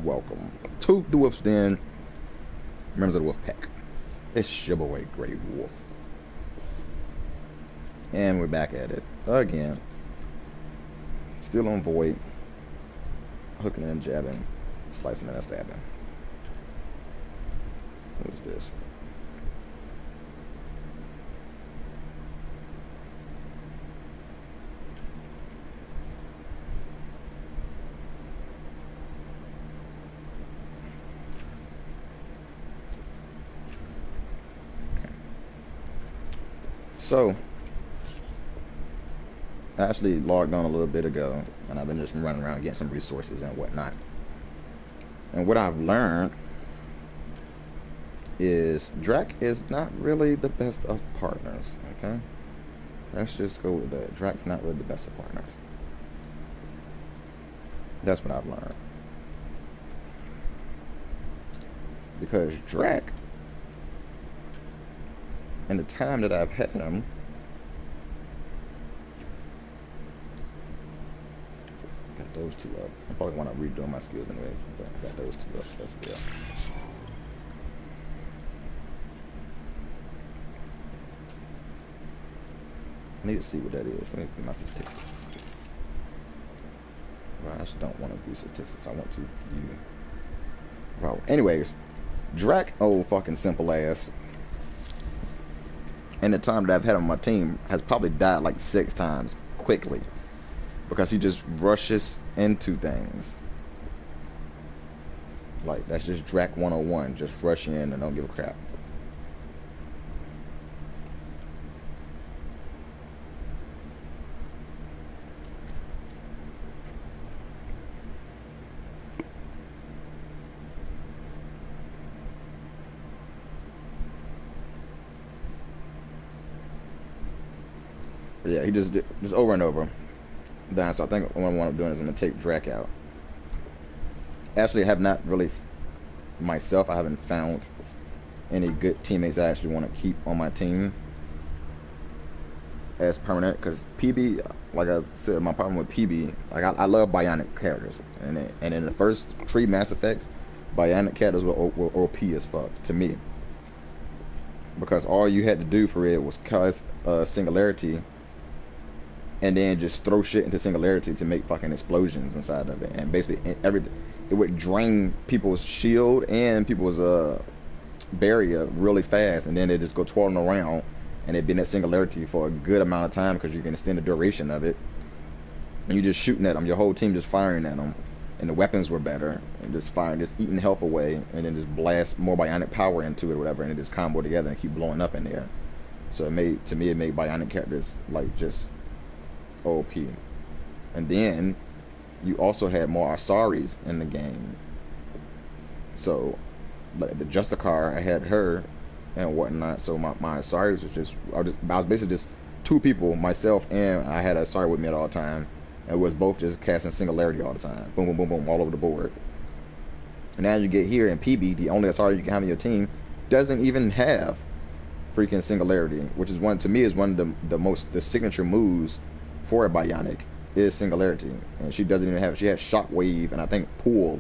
welcome to the Wolf's Den, members of the Wolf Pack. It's your boy Greiwolph, and we're back at it again. Still on Void, hooking and jabbing, slicing and stabbing. Who's this? So, I actually logged on a little bit ago, and I've been just running around getting some resources and whatnot. And what I've learned is Drac is not really the best of partners, okay? Let's just go with that. Drac's not really the best of partners. That's what I've learned. Because Drac, in the time that I've had him, got those two up. I probably want to redo my skills anyways, but I got those two up, so that's good. I need to see what that is. Let me get my statistics. Well, I actually don't want to view statistics. I want to view. Well, anyways, Drac, old fucking simple ass, in the time that I've had on my team, has probably died like 6 times quickly because he just rushes into things. Like, that's just Drac 101, just rush in and don't give a crap. Yeah, he just over and over. Then, so I think what I want to do is I'm gonna take Drac out. Actually, I have not really myself. I haven't found any good teammates I actually want to keep on my team as permanent. Because PB, like I said, my problem with PB, like I love bionic characters, and in the first 3 Mass Effects, bionic characters were OP as fuck to me. Because all you had to do for it was cause singularity, and then just throw shit into singularity to make fucking explosions inside of it, and basically everything. It would drain people's shield and people's barrier really fast, and then they just go twirling around, and they'd be in that singularity for a good amount of time because you can extend the duration of it. And you're just shooting at them, your whole team just firing at them, and the weapons were better, and just firing, just eating health away, and then just blast more bionic power into it or whatever, and it just combo together and keep blowing up in there. So it made bionic characters like just OP. And then you also had more Asaris in the game. So like the Justicar, I had her and whatnot. So my Asaris was just I was basically just 2 people, myself, and I had Asari with me at all time. And it was both just casting singularity all the time. Boom, boom, boom, boom, all over the board. And now you get here in PB, the only Asari you can have in your team doesn't even have freaking singularity, which is to me is one of the signature moves for a bionic is singularity, and she doesn't even have. She has shockwave and I think pull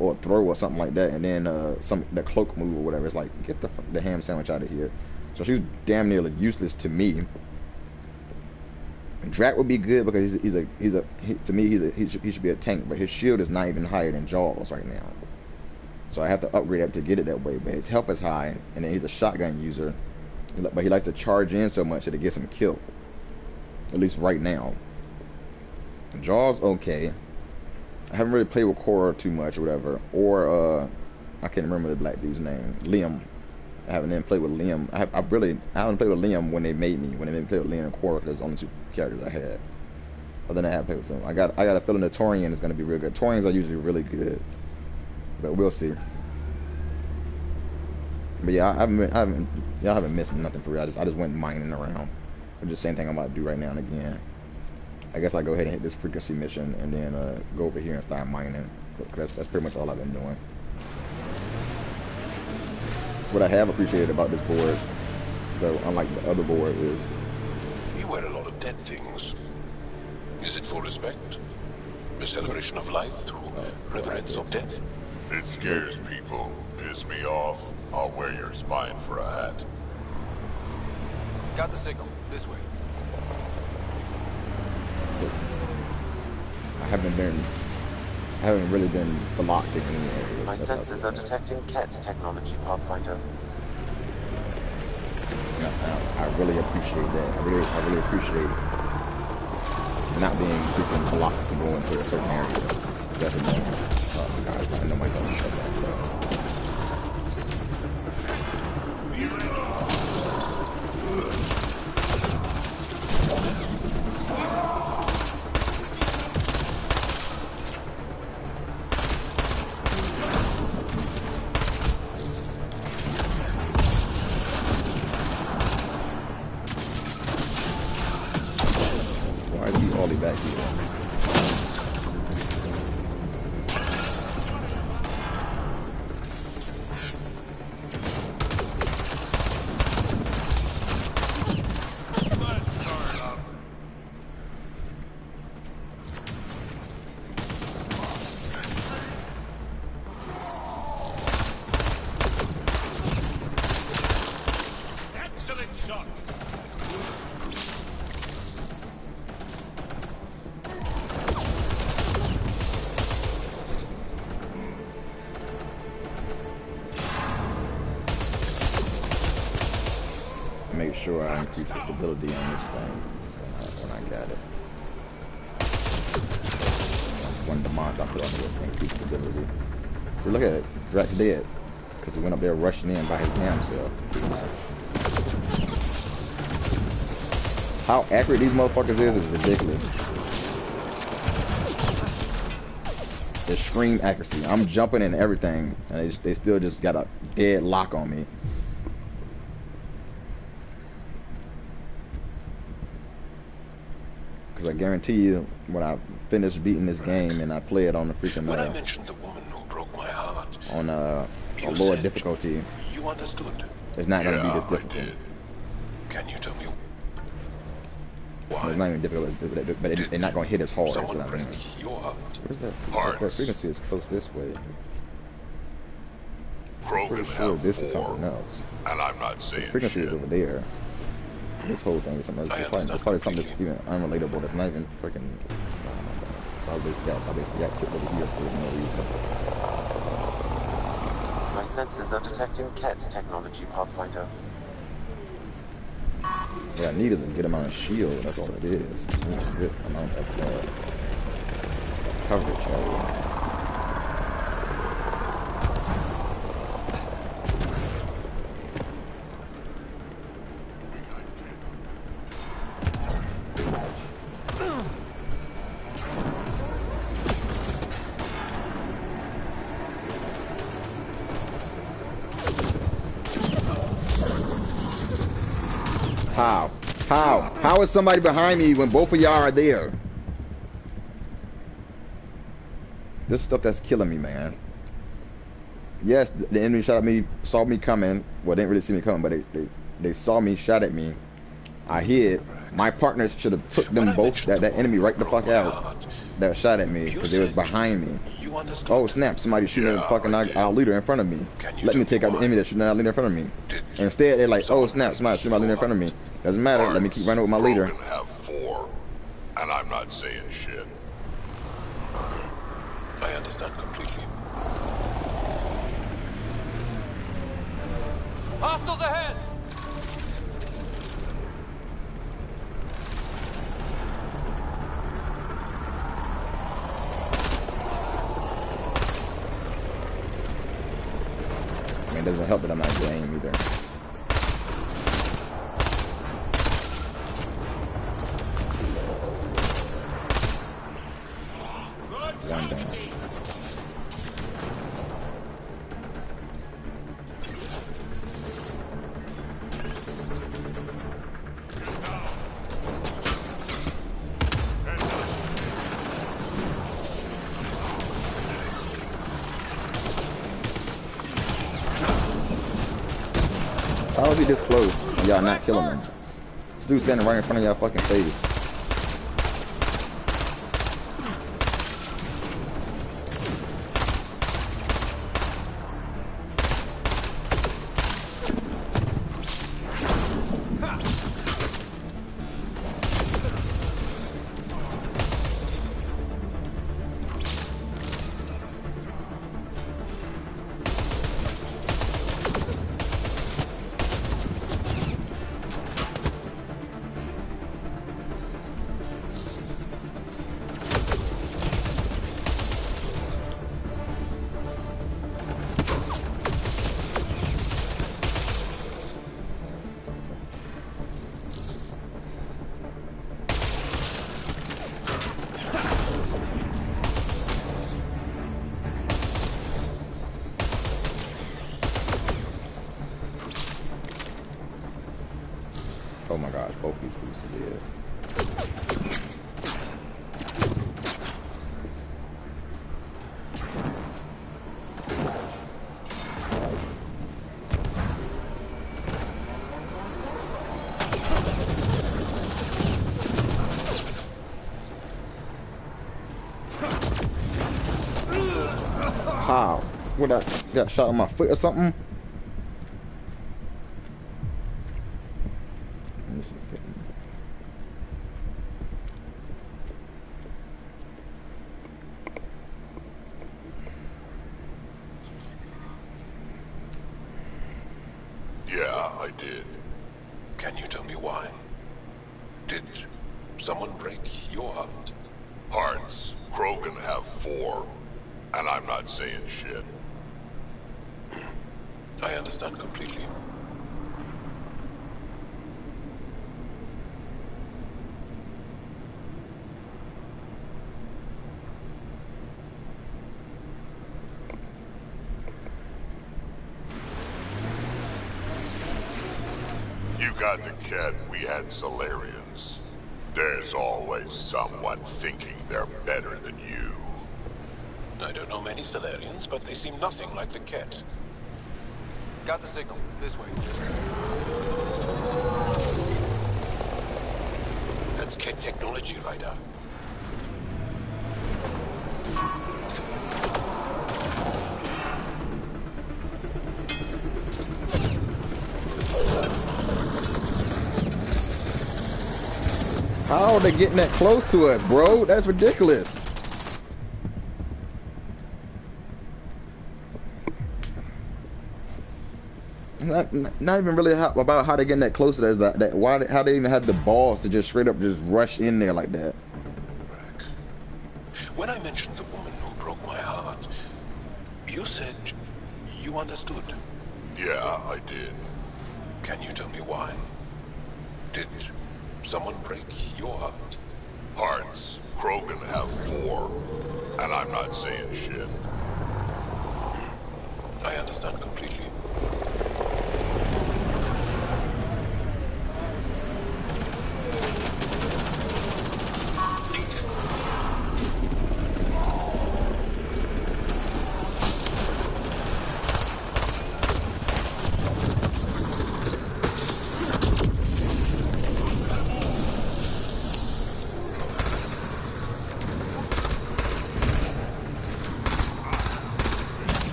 or throw or something like that, and then the cloak move or whatever. It's like, get the ham sandwich out of here. So she's damn nearly useless to me. Drac would be good because to me he should be a tank, but his shield is not even higher than Jaws right now. So I have to upgrade that to get it that way. But his health is high, and then he's a shotgun user, but he likes to charge in so much that it gets him killed. At least right now. Jaws okay. I haven't really played with Cora too much or whatever. Or I can't remember the black dude's name. Liam. I haven't even played with Liam. I haven't played with Liam when they made me. When they made me play with Liam and Cora, because those are the only 2 characters I had. Other than that, I haven't played with them. I got a feeling the Torian is gonna be real good. Torians are usually really good. But we'll see. But yeah, y'all haven't missed nothing for real. I just went mining around. It's the same thing I'm about to do right now and again. I guess I'll go ahead and hit this frequency mission and then go over here and start mining. That's pretty much all I've been doing. What I have appreciated about this board, though, unlike the other board, is... You wear a lot of dead things. Is it for respect? A celebration of life through reverence of death? It scares people. Piss me off. I'll wear your spine for a hat. Got the signal. This way. I haven't really been blocked in any areas. My sensors are detecting CAT technology, Pathfinder. I really appreciate that. I really appreciate not being freaking blocked to go into a certain area. That's annoying. Oh my god, I know my gun is like that. Why is he all the way back here? Make sure I increase the stability on this thing when I got it. One of the mods I put on this increase stability. So look at it, Drax dead. Because he went up there rushing in by his damn self. How accurate these motherfuckers is ridiculous. Extreme accuracy. I'm jumping and everything, and they still just got a dead lock on me. I guarantee you, when I finish beating this game and I play it on the freaking When I mentioned the woman who broke my heart, on lower difficulty, you understood. It's not gonna be this difficult. Can you tell me why? It's not even difficult, but they're not gonna hit as hard. Someone break your heart. Where's that? Hearts. Frequency is close this way. I'm pretty sure this is something else. And I'm not saying frequency shit. is over there. This whole thing is something else. It's probably something that's even unrelatable. That's not even freaking. So I basically got killed over here for no reason. My sensors are detecting CAT technology, Pathfinder. What I need is a good amount of shield. That's all it is. I need a good amount of coverage area. How is somebody behind me when both of y'all are there? This stuff that's killing me, man. Yes, the enemy shot at me, saw me coming. Well, they didn't really see me coming, but they saw me, shot at me. I hid. My partners should have took them both, that enemy right the fuck out that shot at me, because they was behind me. Oh snap, somebody shooting at fucking our leader in front of me. Let me take out the enemy that's shooting at our leader in front of me. Instead, they're like, oh snap, somebody shooting my leader in front of me. Doesn't matter, let me keep running with my leader. Have 4, and I'm not saying shit. I understand completely. Hostiles ahead! I mean, it doesn't help that I'm not good aim either. One down. How is he this close and y'all not killing him? This dude's standing right in front of y'all fucking face. Oh my gosh, both these boosters dead. How? What, I got shot on my foot or something? This is getting... Yeah, I did. Can you tell me why? Did someone break your heart? Hearts. Krogan have 4. And I'm not saying shit. I understand completely. You got the Kett, we had Solarians. There's always someone thinking they're better than you. I don't know many Solarians, but they seem nothing like the Kett. Got the signal. This way. That's Kett technology, Ryder. How are they getting that close to us, bro? That's ridiculous. Not even really about how they getting that close to us. How they even had the balls to just straight up just rush in there like that. When I mentioned the woman who broke my heart, you said you understood. Yeah, I did. Can you tell me why? Did someone break your heart? Hearts. Krogan have 4. And I'm not saying shit. I understand completely.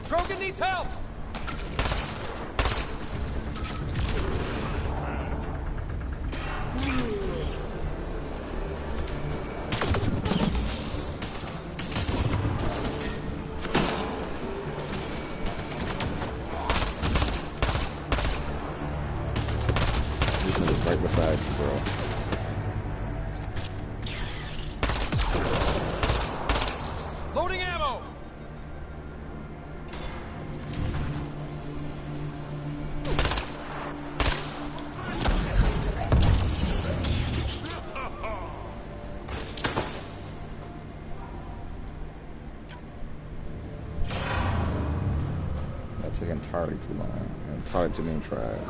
Krogan needs help! This nigga's right beside you, bro. Loading ammo! That took entirely too long. Entirely too many tries.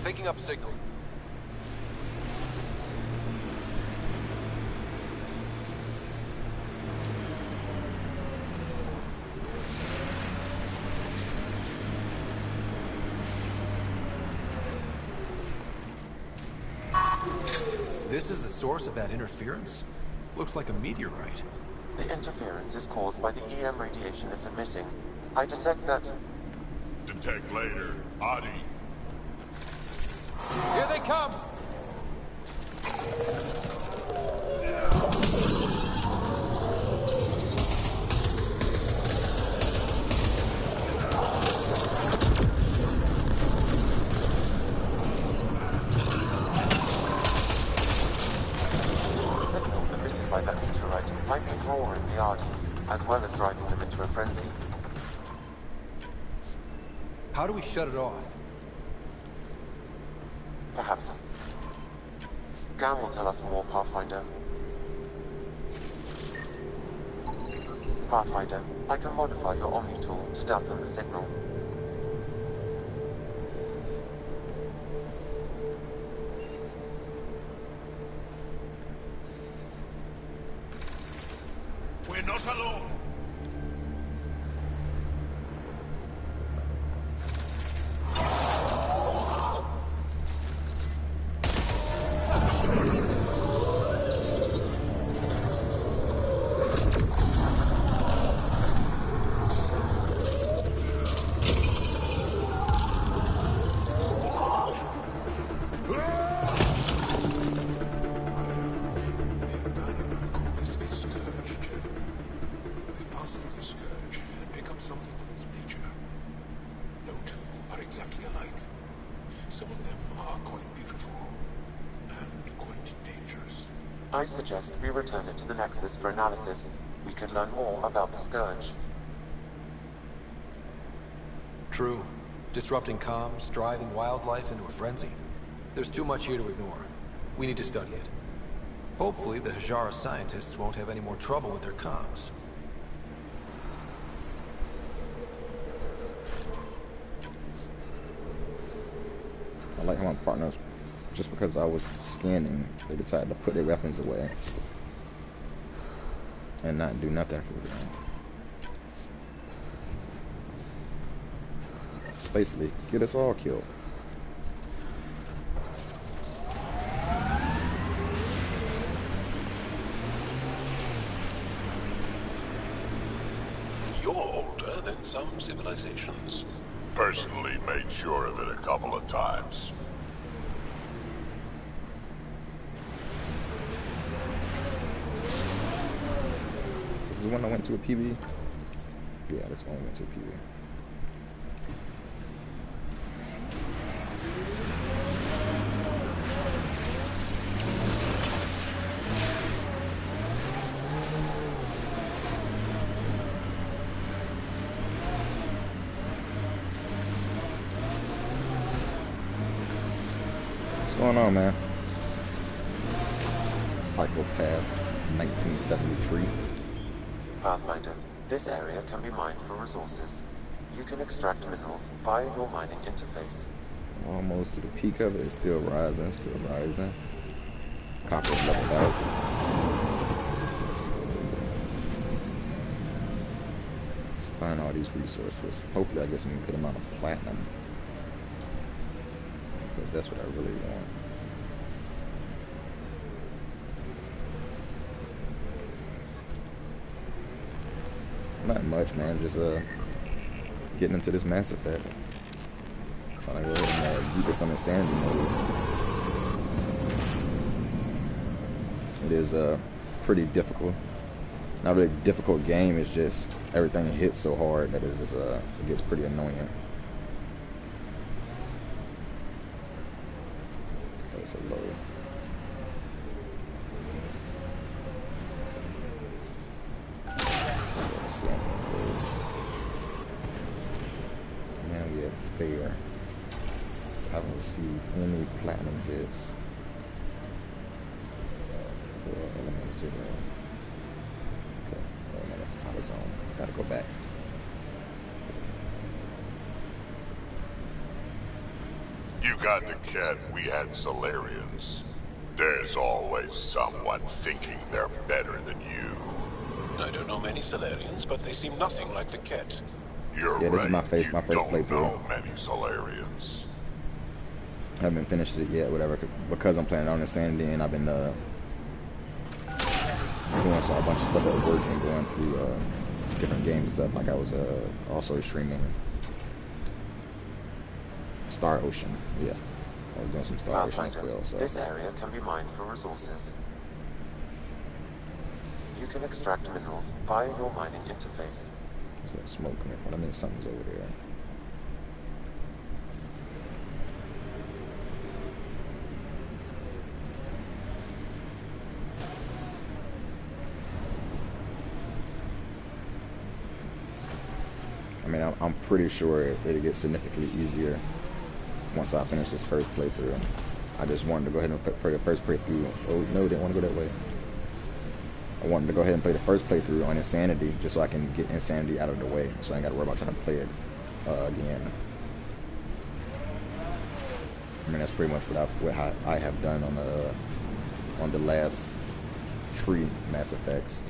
Picking up signal. This is the source of that interference? Looks like a meteorite. The interference is caused by the EM radiation it's emitting. I detect that... Detect later. Adi. Here they come! The signal emitted by that meteorite might be drawing the Adi, as well as driving them into a frenzy. How do we shut it off? Perhaps... Gan will tell us more, Pathfinder. Pathfinder, I can modify your Omni tool to dampen the signal. We're not alone. I suggest we return it to the Nexus for analysis. We could learn more about the Scourge. True. Disrupting comms, driving wildlife into a frenzy. There's too much here to ignore. We need to study it. Hopefully the Hajara scientists won't have any more trouble with their comms. I like how my partners, just because I was scanning, they decided to put their weapons away and not do nothing for them. Basically, get us all killed. You're older than some civilizations. Personally made sure of it a couple of times. This is the one I went to a PB? Yeah, this one I went to a PB. What's going on, man? Psychopath 1973. Pathfinder, this area can be mined for resources. You can extract minerals via your mining interface. Almost to the peak of it. It's still rising, still rising. Copper's leveled out. Let's find all these resources. Hopefully I get some good amount of platinum. Because that's what I really want. Not much, man. Just getting into this Mass Effect. Trying to go ahead and beat this on insanity mode. It is pretty difficult. Not really a difficult game. It's just everything hits so hard that it just it gets pretty annoying. It's so low. Now we have fair. Haven't received any platinum hits. For element 0. Okay, out of zone. Gotta go back. You got the kid, we had Solarians. There's always someone thinking they're better than you. I don't know many Solarians, but they seem nothing like the Ket. You're Yeah, this right. is my face, my first you don't playthrough. know many Solarians. Haven't finished it yet, whatever, because I'm playing on Insanity, and I've been doing a bunch of stuff at work and going through different games and stuff. Like I was also streaming Star Ocean. Yeah, I was doing some Star Ocean as well. So this area can be mined for resources. You can extract minerals via your mining interface. there's that smoke coming from? I mean, something's over there. I mean, I'm pretty sure it'll get significantly easier once I finish this first playthrough. I just wanted to go ahead and play the first playthrough. Oh, no, didn't want to go that way. I wanted to go ahead and play the first playthrough on Insanity just so I can get Insanity out of the way, so I ain't got to worry about trying to play it again. I mean, that's pretty much what I have done on the last 3 Mass Effects.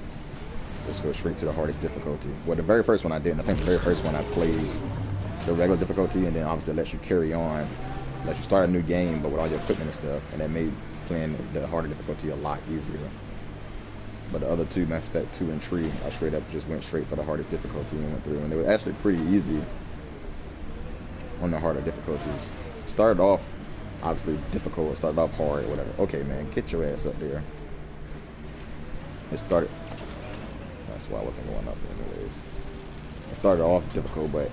Just go straight to the hardest difficulty. Well, the very first one I didn't. I think the very first one I played the regular difficulty, and then obviously it lets you carry on, lets you start a new game, but with all your equipment and stuff, and that made playing the harder difficulty a lot easier. But the other 2, Mass Effect 2 and 3, I straight up just went straight for the hardest difficulty and went through, and they were actually pretty easy on the harder difficulties. Started off obviously difficult, started off hard or whatever. Okay, man, get your ass up there. It started. That's why I wasn't going up anyways. It started off difficult, but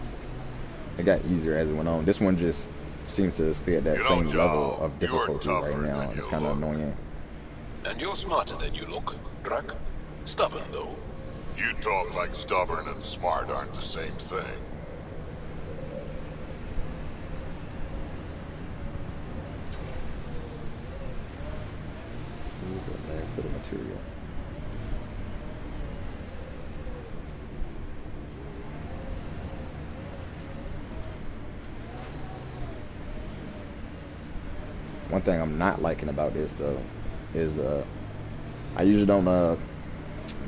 it got easier as it went on. This one just seems to stay at that same level of difficulty right now. It's kind of annoying. And you're smarter than you look, Drac. Stubborn, though. You talk like stubborn and smart aren't the same thing. Here's the last bit of material. One thing I'm not liking about this though is I usually don't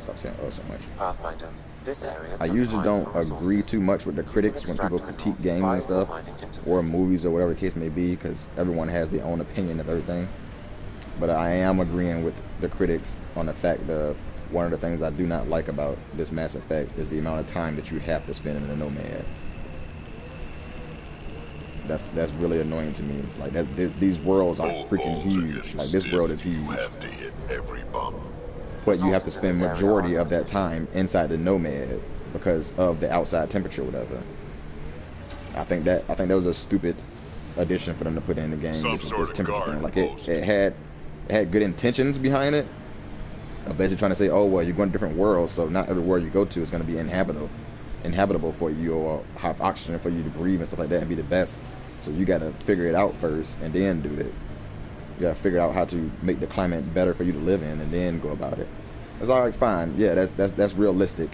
stop saying so much. Pathfinder, this area I usually don't agree too much with the critics when people critique games and stuff, or movies or whatever the case may be, because everyone has their own opinion of everything. But I am agreeing with the critics on the fact of one of the things I do not like about this Mass Effect is the amount of time that you have to spend in the Nomad. That's really annoying to me. It's like these worlds are freaking huge. Like this world is huge. You have to hit every bump. But you have to spend majority of that time inside the Nomad because of the outside temperature, or whatever. I think that was a stupid addition for them to put in the game. This temperature thing. Like it had good intentions behind it. I'm basically trying to say, oh well, you're going to different worlds, so not every world you go to is going to be inhabitable for you, or have oxygen for you to breathe and stuff like that, and be the best. So you got to figure it out first and then do it. You got to figure out how to make the climate better for you to live in and then go about it. It's all right, fine. Yeah, that's realistic.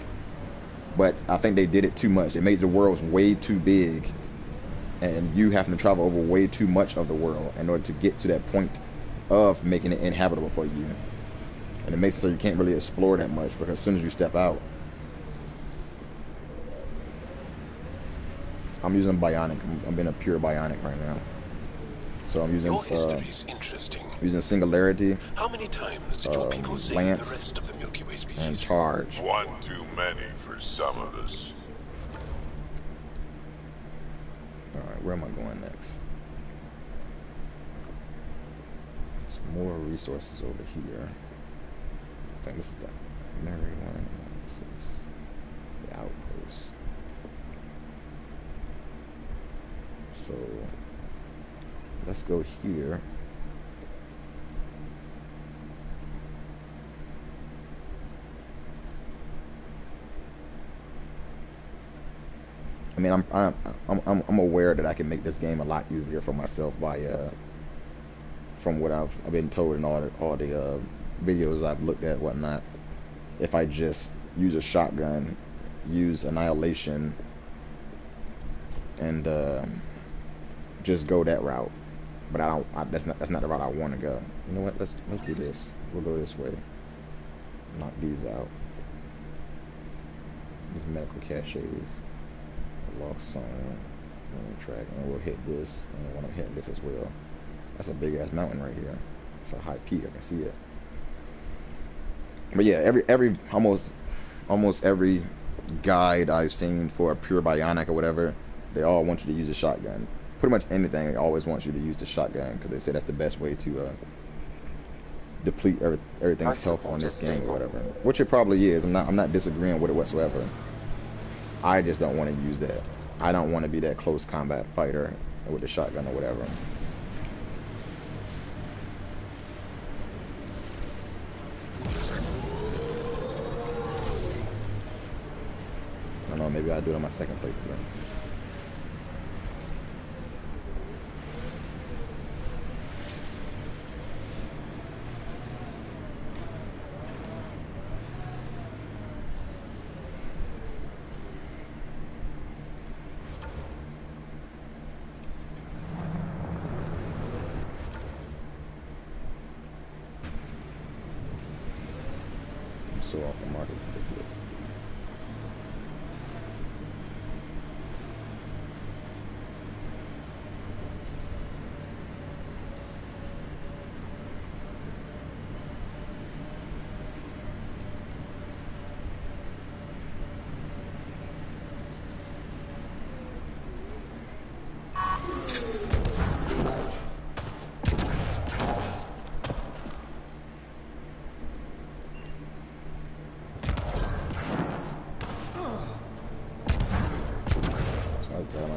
But I think they did it too much. It made the worlds way too big, and you having to travel over way too much of the world in order to get to that point of making it inhabitable for you. And it makes it so you can't really explore that much, because as soon as you step out. I'm using bionic. I'm being a pure bionic right now. So I'm using Your history's interesting. Using singularity. How many times did your people save the rest of the Milky Way species? And charge. One too many for some of us. Alright, where am I going next? Some more resources over here. I think this is the memory one. This is the outpost. So let's go here. I mean, I'm aware that I can make this game a lot easier for myself by from what I've been told in all the videos I've looked at, whatnot. If I just use a shotgun, use annihilation, and just go that route. But that's not the route I want to go. You know what? Let's do this. We'll go this way. Knock these out. These medical caches. Lost song. Track, and we'll hit this. And I want to hit this as well. That's a big ass mountain right here. It's a high peak. I can see it. But yeah, every almost every guide I've seen for a pure bionic or whatever, they all want you to use a shotgun. Pretty much anything always wants you to use the shotgun because they say that's the best way to deplete everything's health on this game or whatever. Which it probably is. I'm not disagreeing with it whatsoever. I just don't want to use that. I don't want to be that close combat fighter with the shotgun or whatever. I don't know, maybe I'll do it on my second playthrough. So off the mark is ridiculous.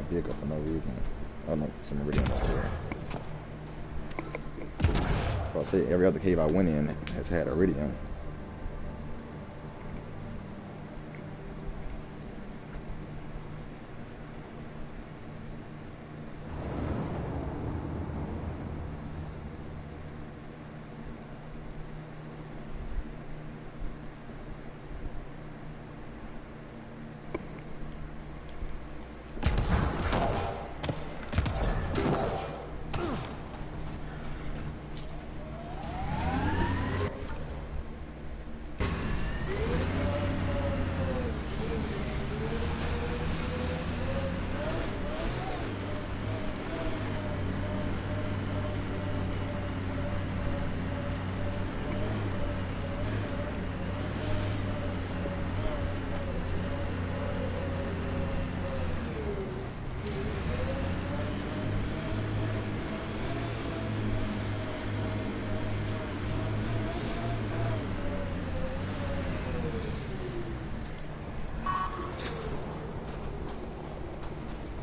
Vehicle for no reason. Oh no, some iridium over there. I'll say every other cave I went in has had iridium.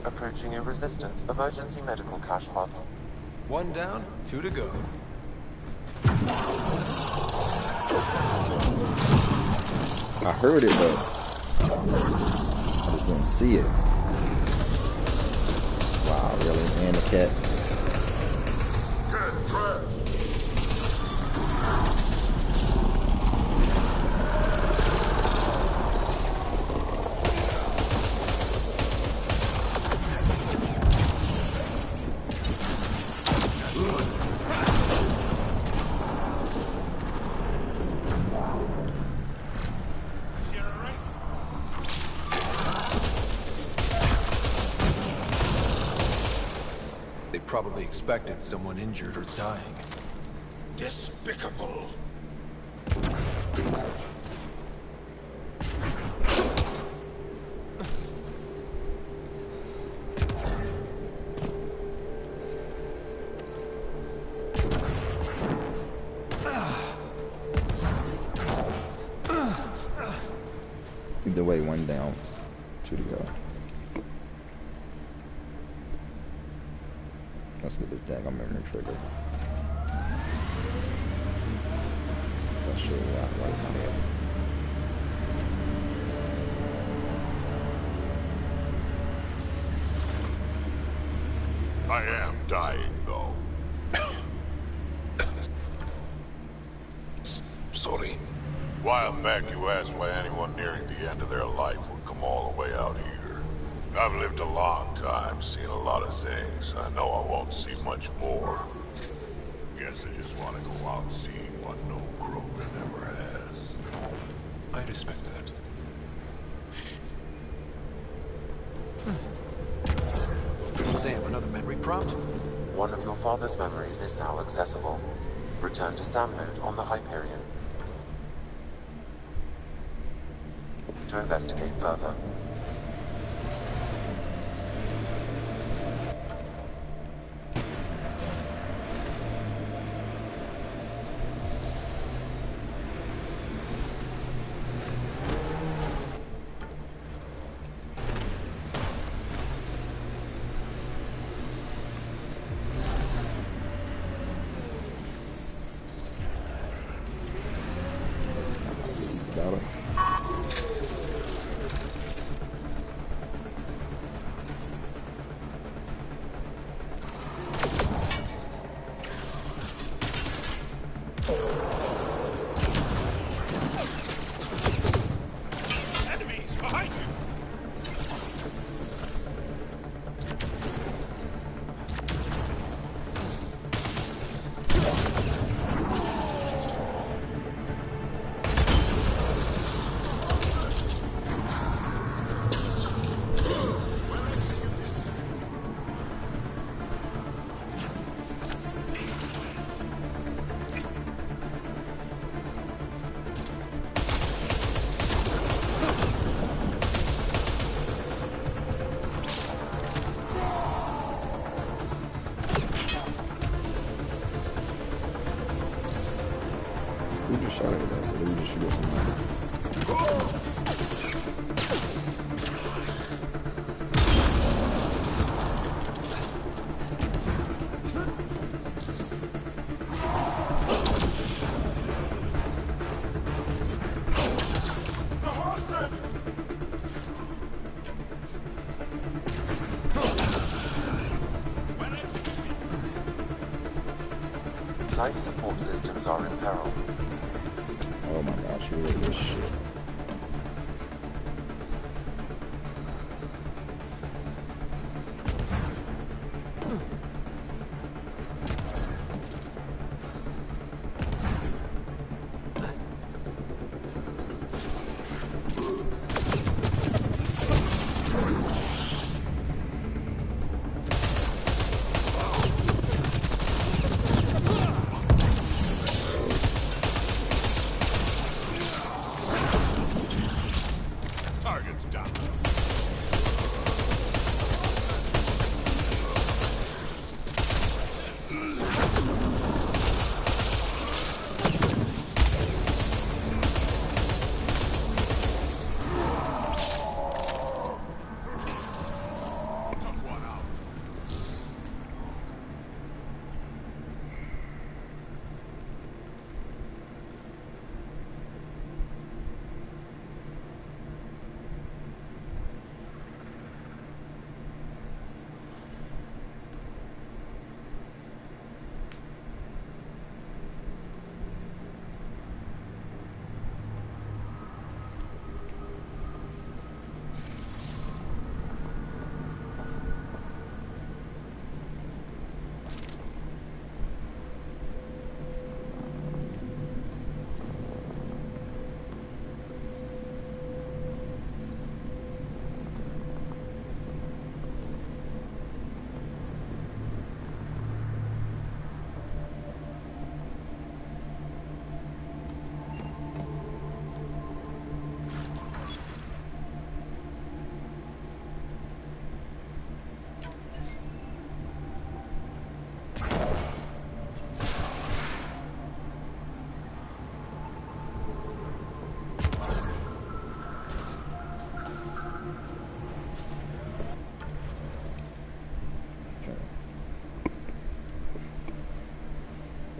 Approaching a resistance emergency medical cache pod. 1 down, 2 to go. I heard it, but I just didn't see it. Wow, really? And the cat. Cat trapped. Probably expected someone injured or dying. Despicable. Either way, 1 down, 2 to go. Let's get this daggone memory trigger. So I should right in my head. I am dying, though. Sorry. A while back, you asked why anyone nearing the end of their life would come all the way out here. I've lived a long time, seen a lot of things. I know I won't see much more. Guess I just want to go out seeing what no Krogan ever has. I respect that. Sam, another memory prompt? One of your father's memories is now accessible. Return to Sam Node on the Hyperion to investigate further. Got it. Enemies behind you! We just shot at that, so we just shoot at somebody. Life support systems are in peril. Oh my gosh, really this shit. Target's down. Took one out.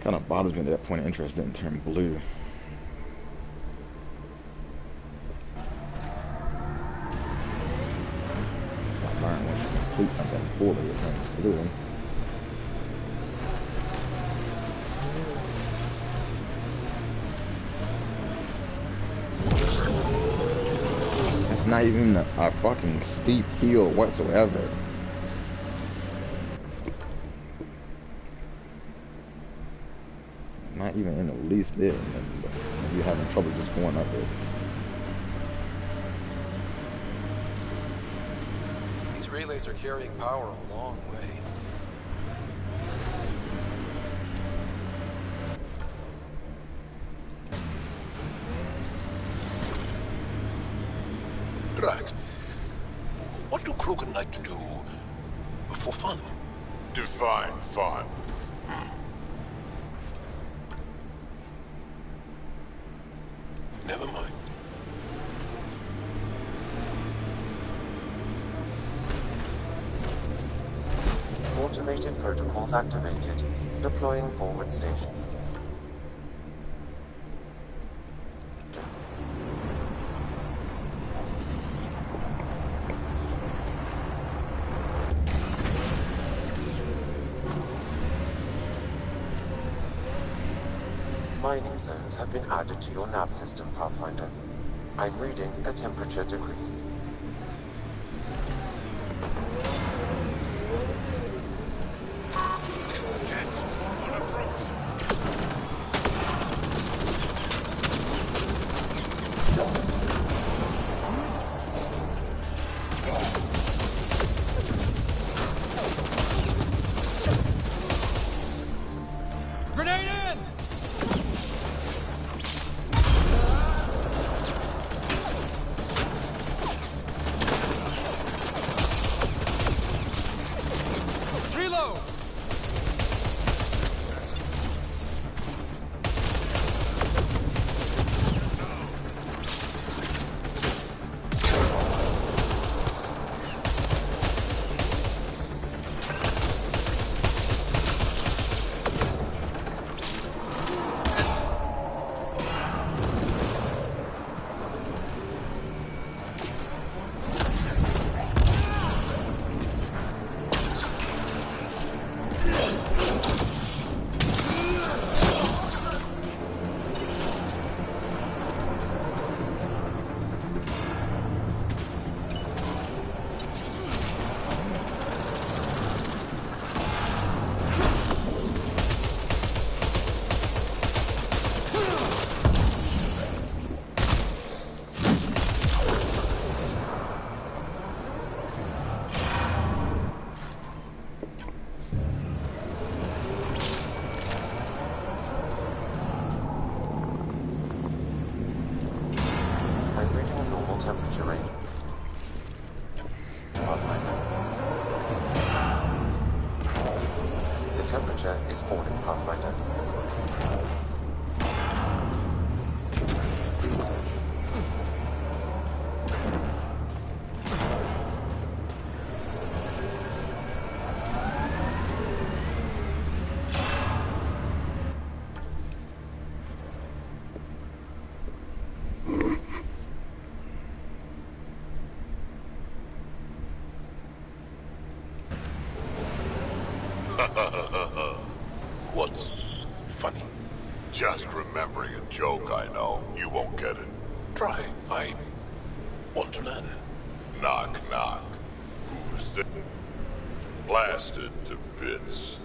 Kind of bothers me at that point of interest didn't turn blue. So I learned once you complete something fully, it turns blue. It's not even a fucking steep hill whatsoever. Not even in the least bit, and you're having trouble just going up it. These relays are carrying power a long way. What do Krogan like to do for fun? Define fun. Never mind. Automated protocols activated. Deploying forward station. Mining zones have been added to your nav system, Pathfinder. I'm reading a temperature decrease. Temperature range. Pathfinder. The temperature is falling, Pathfinder. What's funny? Just remembering a joke I know. You won't get it. Try. I want to learn. Knock, knock. Who's there? Blasted to bits.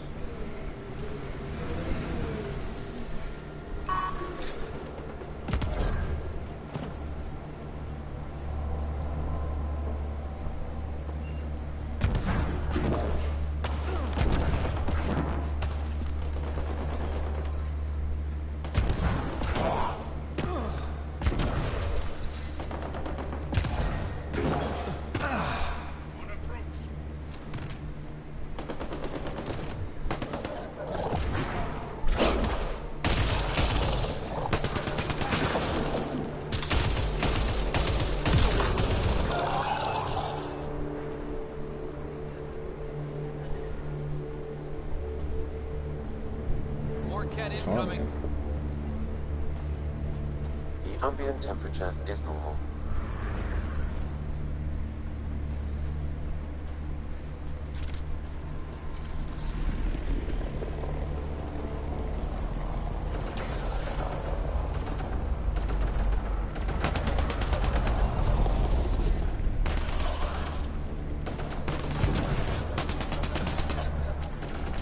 Incoming. The ambient temperature is normal.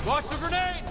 Watch the grenade!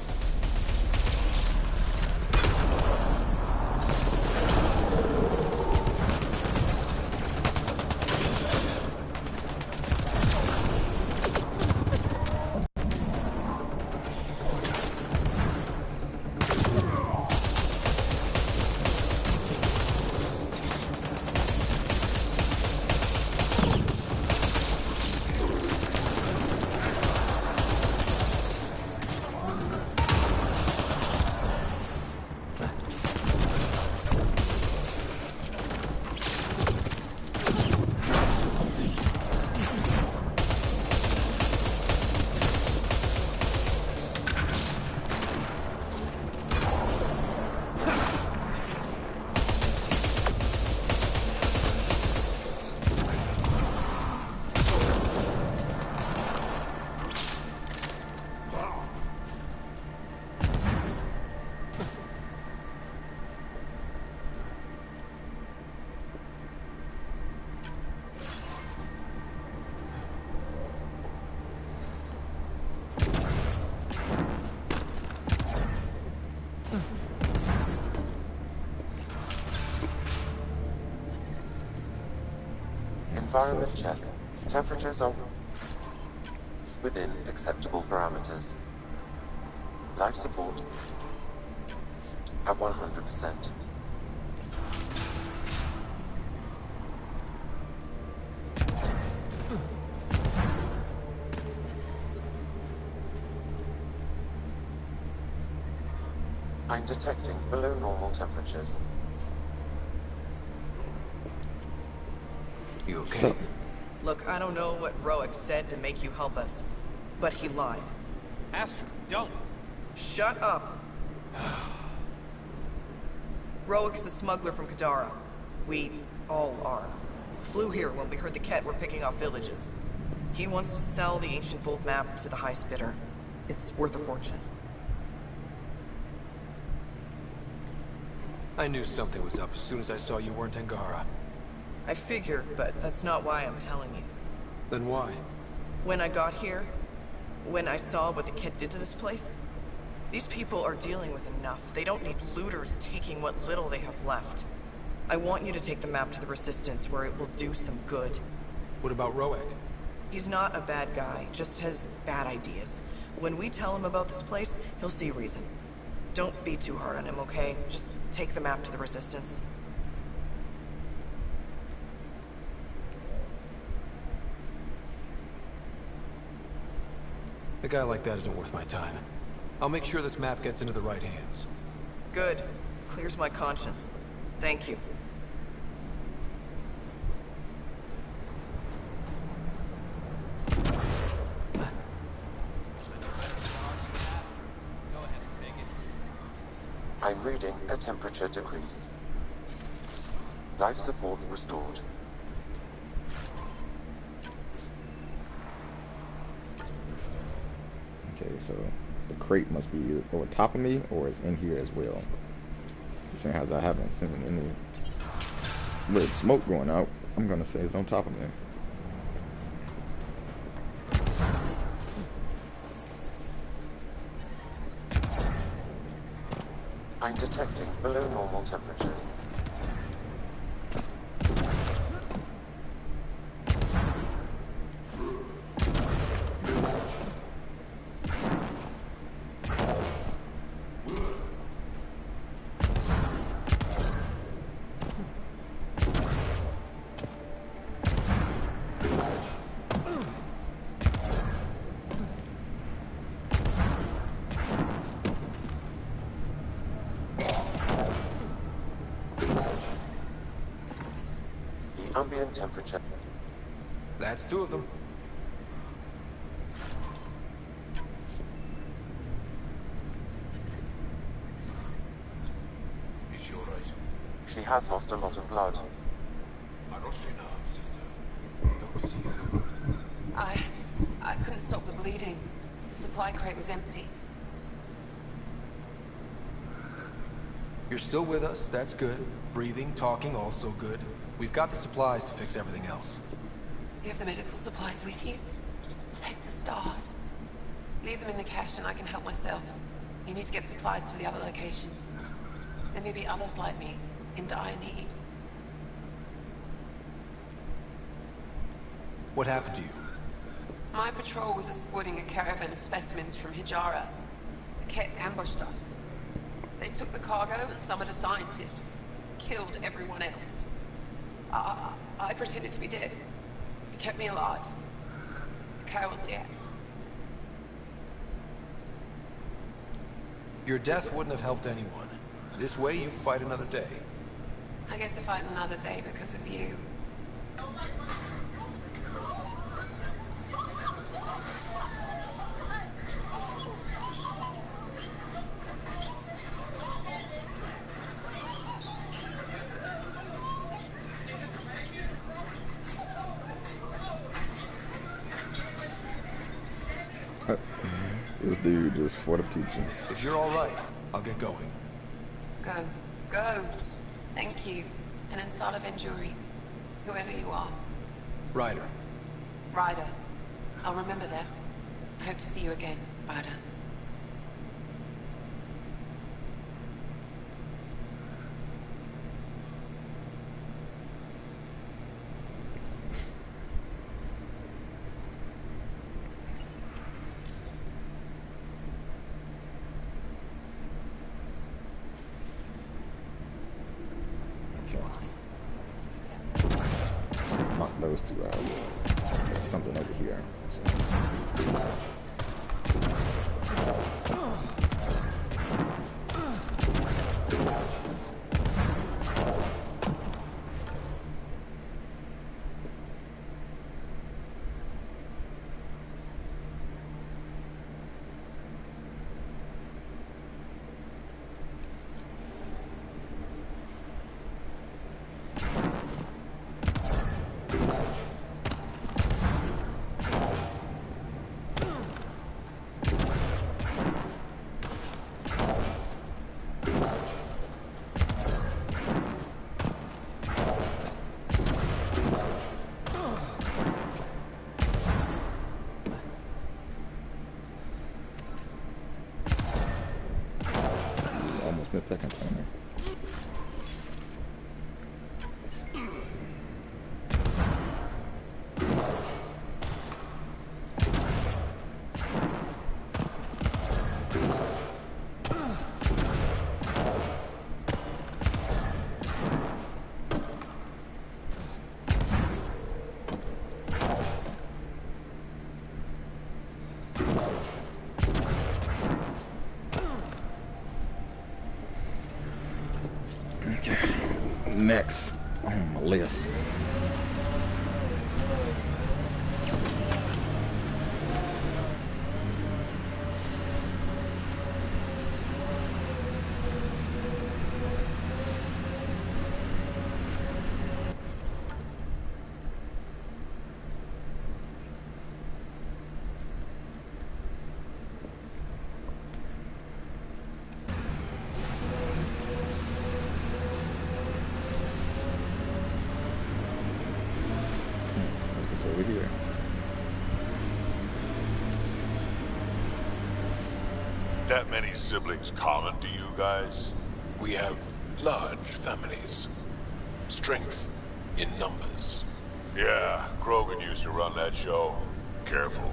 Environment check. Temperatures are within acceptable parameters. Life support at 100%. I'm detecting below normal temperatures. You okay? So, Look, I don't know what Roic said to make you help us, but he lied. Astra, don't. Shut up! Roic is a smuggler from Kadara. We all are. Flew here when we heard the Ket were picking off villages. He wants to sell the ancient Volt map to the highest bidder. It's worth a fortune. I knew something was up as soon as I saw you weren't Angara. I figured, but that's not why I'm telling you. Then why? When I got here, when I saw what the Ket did to this place, these people are dealing with enough. They don't need looters taking what little they have left. I want you to take the map to the Resistance where it will do some good. What about Roic? He's not a bad guy, just has bad ideas. When we tell him about this place, he'll see reason. Don't be too hard on him, okay? Just take the map to the Resistance. A guy like that isn't worth my time. I'll make sure this map gets into the right hands. Good. Clears my conscience. Thank you. I'm reading a temperature decrease. Life support restored. okay, so the crate must be either over top of me or it's in here as well. Seeing as I haven't seen any red smoke going out, I'm gonna say it's on top of me. I'm detecting below normal temperatures. Ambient temperature. That's two of them. Is she alright? She has lost a lot of blood. I don't see now, sister. Don't see her. I couldn't stop the bleeding. The supply crate was empty. You're still with us, that's good. Breathing, talking, also good. We've got the supplies to fix everything else. You have the medical supplies with you? Thank the stars. Leave them in the cache and I can help myself. You need to get supplies to the other locations. There may be others like me, in dire need. What happened to you? My patrol was escorting a caravan of specimens from Hijara. The Ket ambushed us. They took the cargo and some of the scientists. Killed everyone else. I pretended to be dead. It kept me alive. A cowardly act. Your death wouldn't have helped anyone. This way, you fight another day. I get to fight another day because of you. This dude just for the teaching. If you're all right, I'll get going. Go. Go. Thank you. And Ansala Venjuri. Whoever you are. Ryder. Ryder. I'll remember that. I hope to see you again, Ryder. to there's something over here. So. Missed that container. Next on my list. Over here. That many siblings common to you guys? We have large families. Strength in numbers. Yeah, Krogan used to run that show. Careful.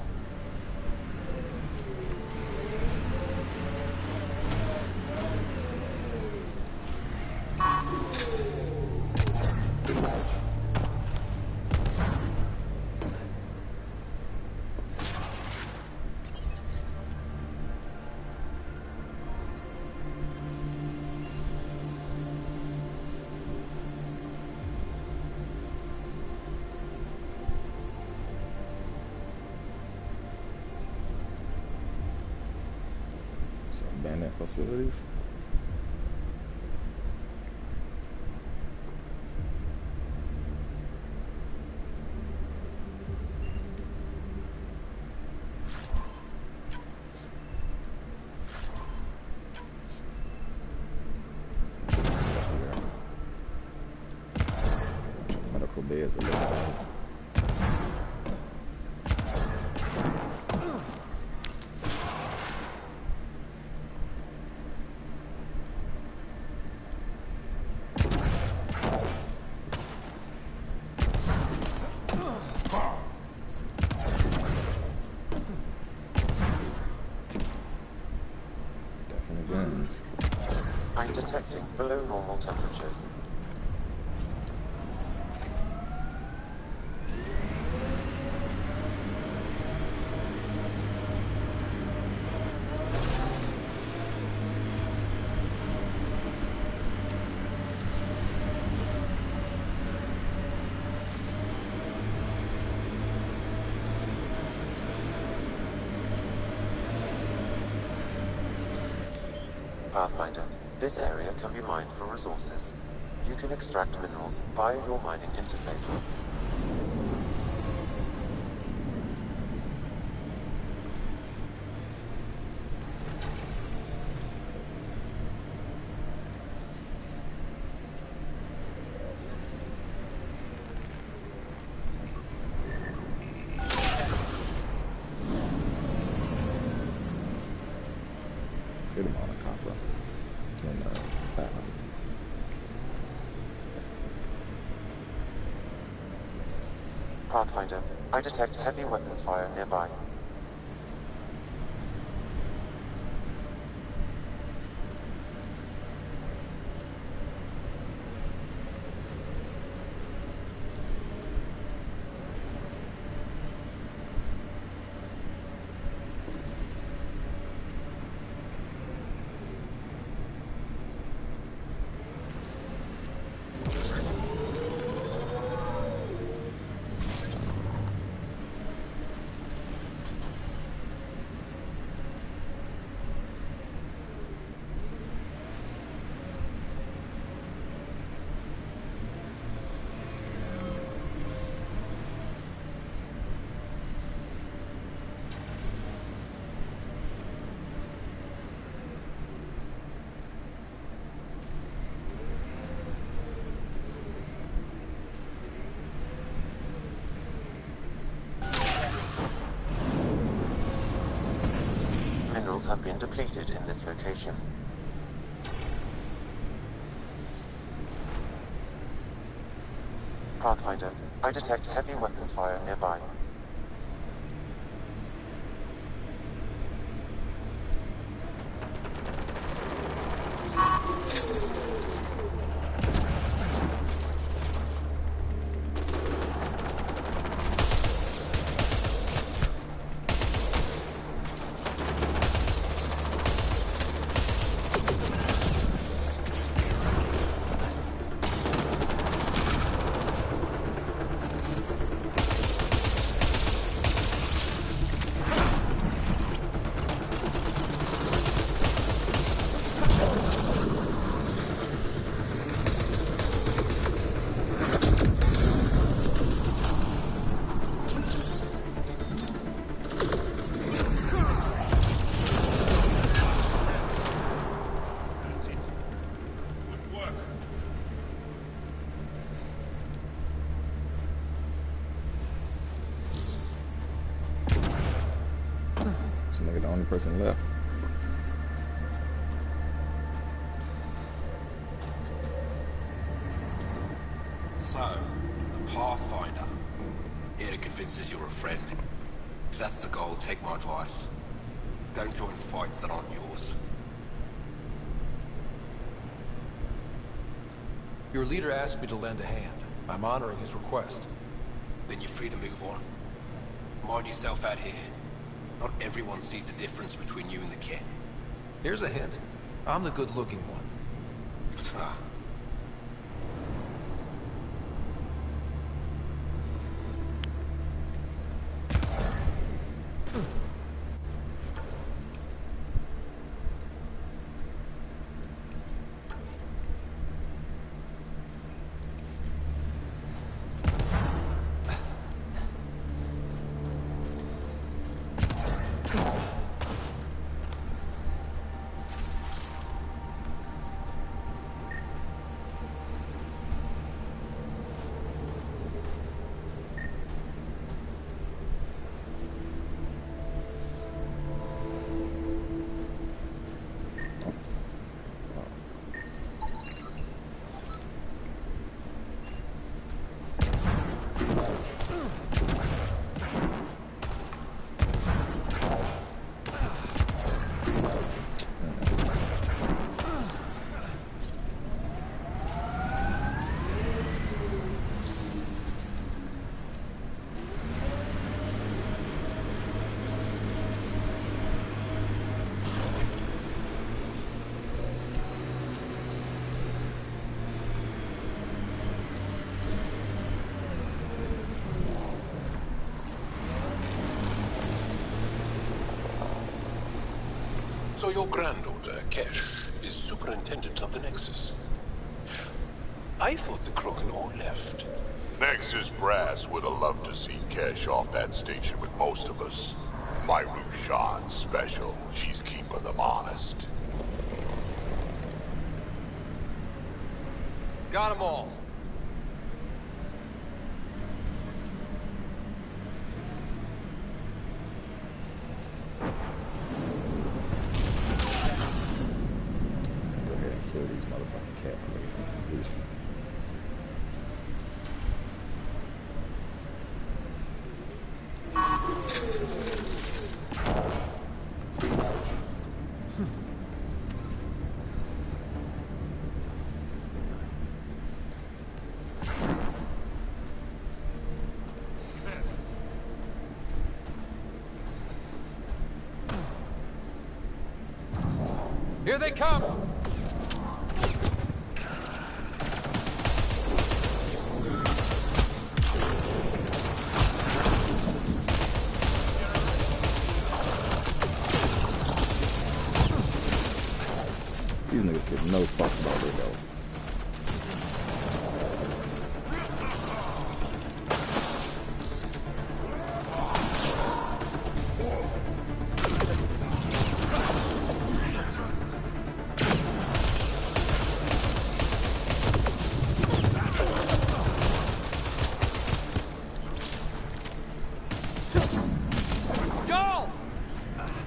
Abandoned facilities. Medical beds a little bit. I'm detecting below normal temperatures. Pathfinder, this area can be mined for resources. You can extract minerals via your mining interface. Good amount of copper and fat. Pathfinder, I detect heavy weapons fire nearby. minerals have been depleted in this location. Pathfinder, I detect heavy weapons fire nearby. Nigga, the only person left. So, the Pathfinder. Here to convince us you're a friend. If that's the goal, take my advice. Don't join fights that aren't yours. Your leader asked me to lend a hand. I'm honoring his request. Then you're free to move on. Mind yourself out here. Not everyone sees the difference between you and the kid. Here's a hint. I'm the good-looking one. Ah. So your granddaughter, Kesh, is superintendent of the Nexus. I thought the Krogan left. Nexus brass would have loved to see Kesh off that station with most of us. My Rushan's special. She's keeping them honest. Got them all. Go ahead and kill these motherfucking cat please. Here they come! These niggas give no fucks about their health.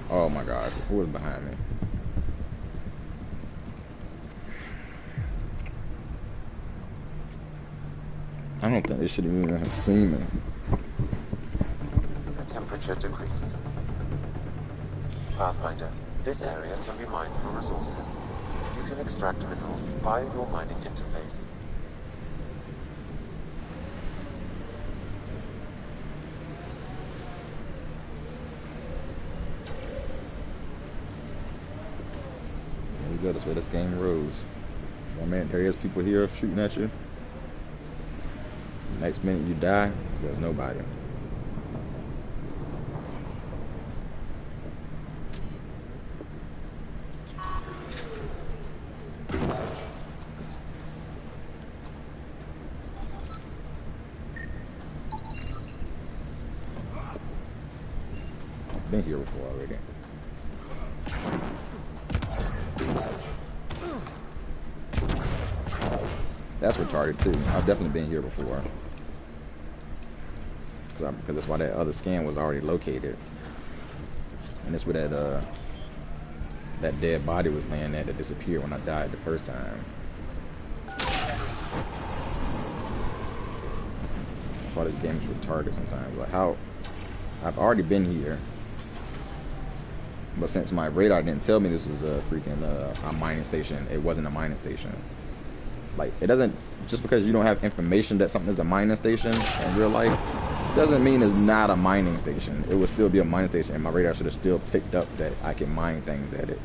Oh Oh my gosh, who was behind me? I don't think they should even have seen me. Temperature decrease. Pathfinder, this area can be mined for resources. You can extract minerals via your mining interface. There you go, that's where this game rose. One minute there is people here shooting at you. Next minute you die, there's nobody. Been here before already. That's retarded too. I've definitely been here before. Because that's why that other scan was already located. And that's where that dead body was laying at that disappeared when I died the first time. That's why this game is retarded sometimes. Like how I've already been here. But since my radar didn't tell me this was a freaking a mining station, it wasn't a mining station. Like, it doesn't, just because you don't have information that something is a mining station in real life, doesn't mean it's not a mining station. It would still be a mining station, and my radar should have still picked up that I can mine things at it.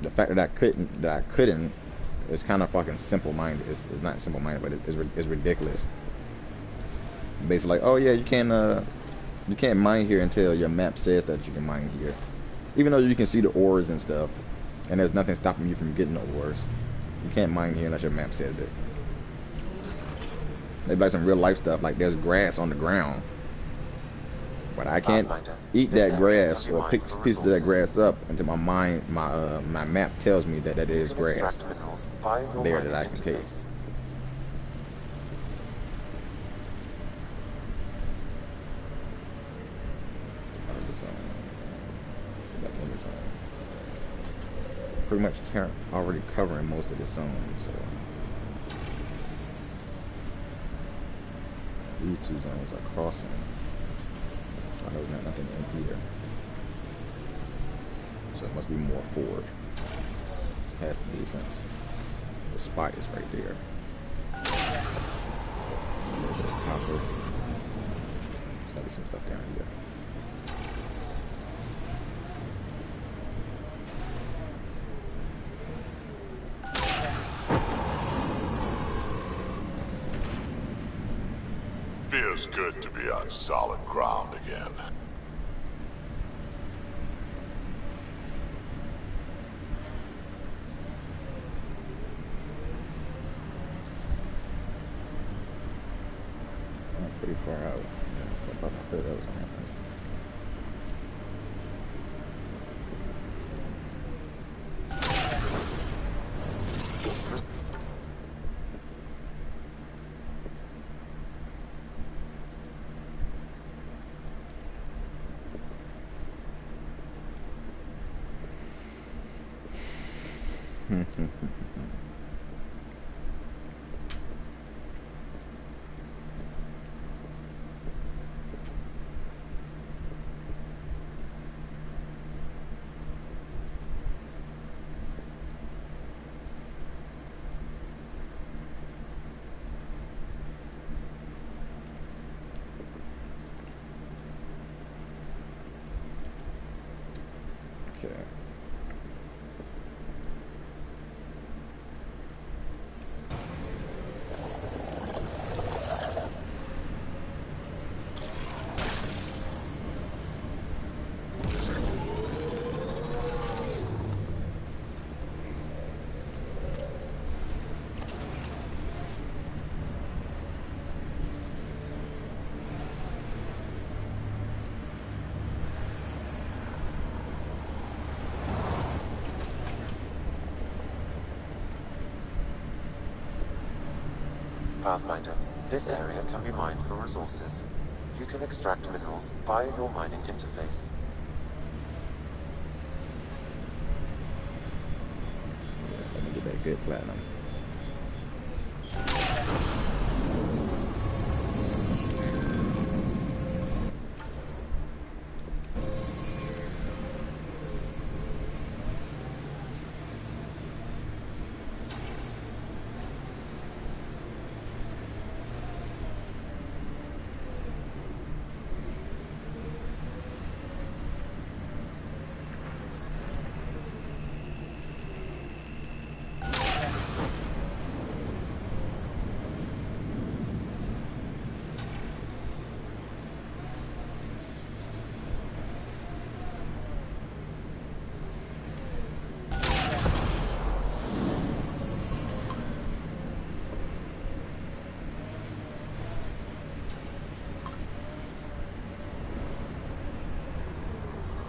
The fact that I couldn't, is kind of fucking simple-minded. It's not simple-minded, but it's ridiculous. Basically, like, oh yeah, you can't mine here until your map says that you can mine here. Even though you can see the ores and stuff, and there's nothing stopping you from getting the ores, you can't mine here unless your map says it. Maybe like some real life stuff, like there's grass on the ground, but I can't eat that grass or pick pieces of that grass up until my map tells me that that is grass there that I can take. Pretty much already covering most of the zone, so these two zones are crossing. I know there's not nothing in here, so it must be more forward. Has to be, since the spot is right there. A little bit of copper. There's gotta be some stuff down here. Feels good to be on solid ground again. I'm pretty far out. I thought that was gonna happen. Okay. Pathfinder, this area can be mined for resources. You can extract minerals via your mining interface. get platinum.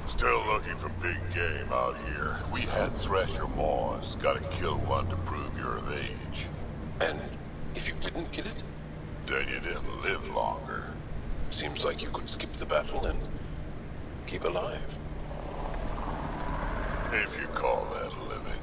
Still looking for big game out here. We had Thresher Maws. Gotta kill one to prove you're of age. And if you didn't kill it? Then you didn't live longer. Seems like you could skip the battle and keep alive. If you call that living.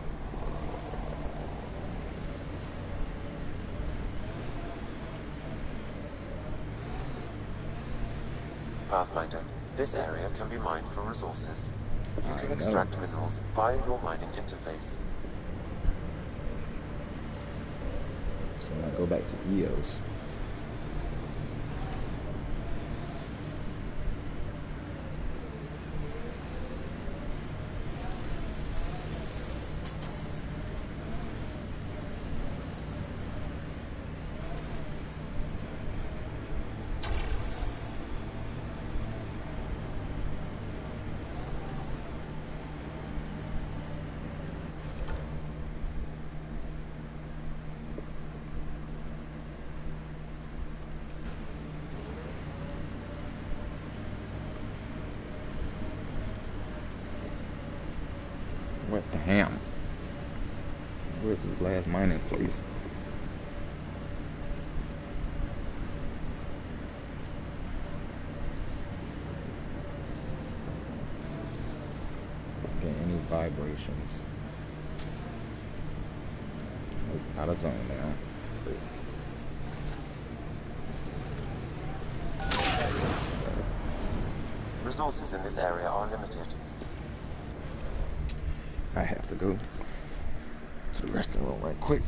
Pathfinder, this area can be mined for resources. You can I extract minerals via your mining interface. So I go back to EOS. What the ham? Where's his last mining place? Get any vibrations? Nope, out of zone now. Resources in this area are limited. I have to go to the restroom room right quick.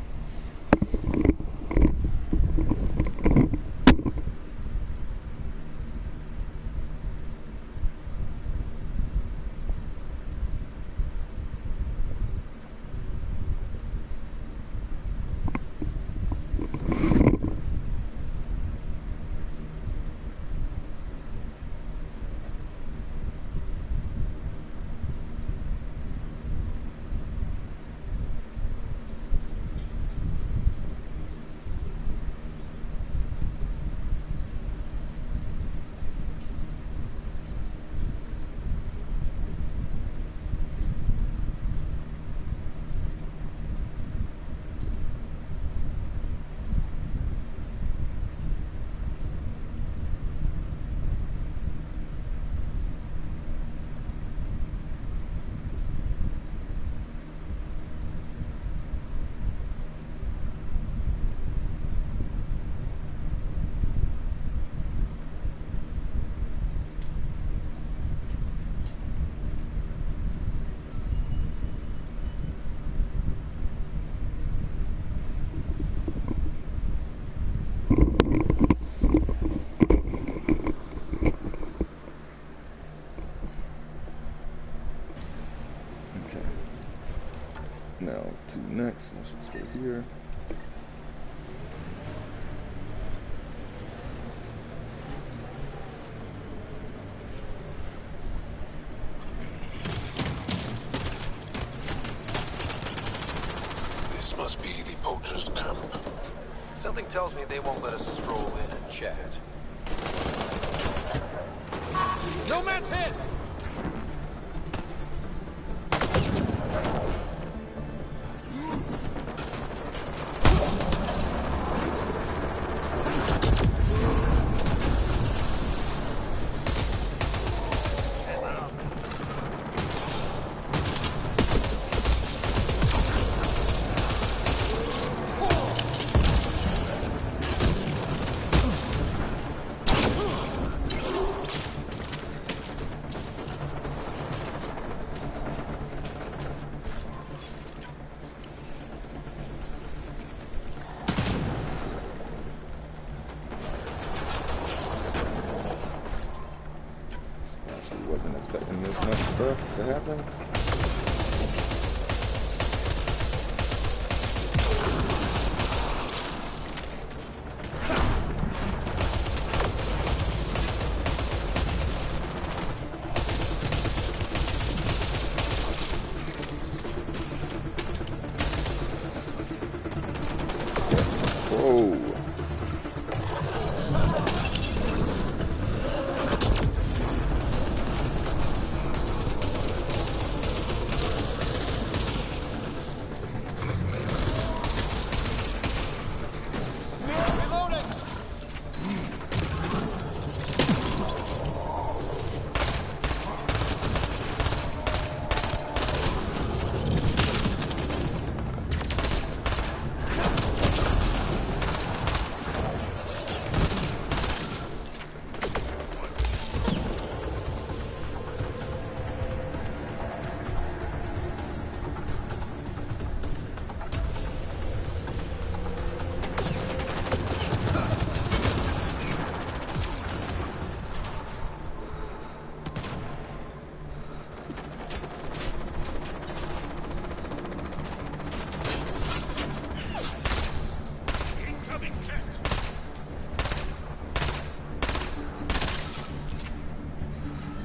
Now to next, let's just go here. This must be the poacher's camp. Something tells me they won't let us stroll in and chat. No man's hit! Wasn't expecting this much stuff to happen. Whoa.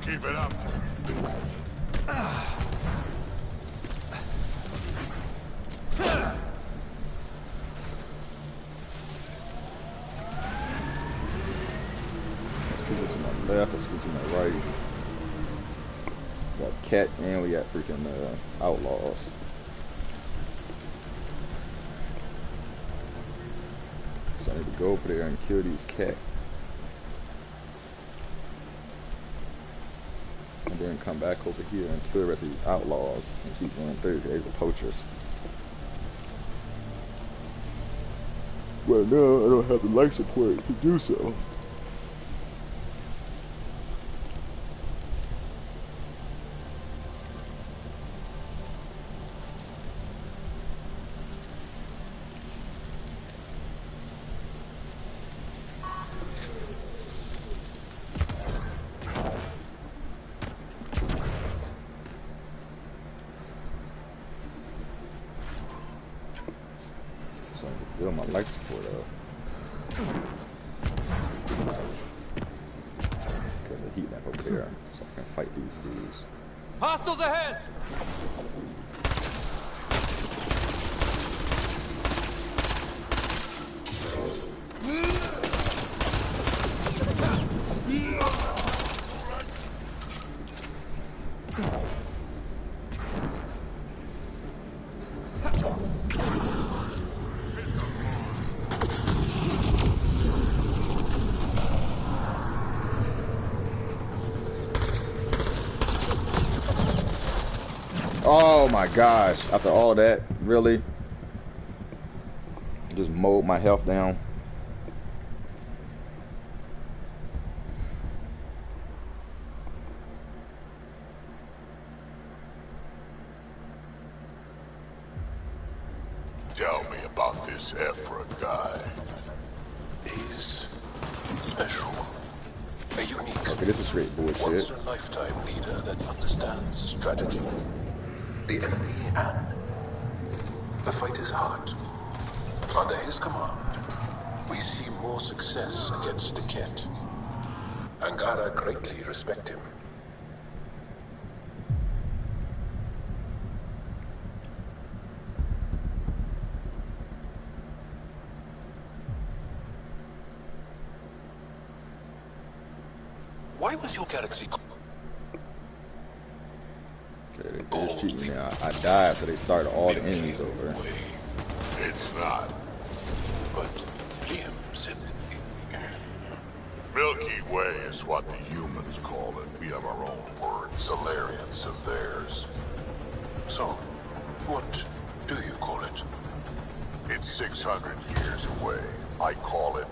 Keep it up. Let's move to my left, let's move to my right. We got Cat and we got freaking outlaws. So I need to go over there and kill these Cat. And then come back over here and kill the rest of these outlaws and keep going through. These are poachers. Well, now I don't have the life support to do so. So I can build my life support up. There's a heat lamp over there, so I can fight these dudes. Hostiles ahead! Oh my gosh, after all that, really? Just mowed my health down. Tell me about this Ephra guy. He's special. A unique, Okay, this is straight bullshit. once-in-a-lifetime leader that understands strategy. The enemy and the fight is hard. Under his command, we see more success against the Ket. Angara greatly respect him. Why was your galaxy Okay, they're cheating now. I died, so they started all the enemies over. It's not. But Liam said Milky Way is what the humans call it. We have our own word. Solarians have theirs. So, what do you call it? It's 600 years away. I call it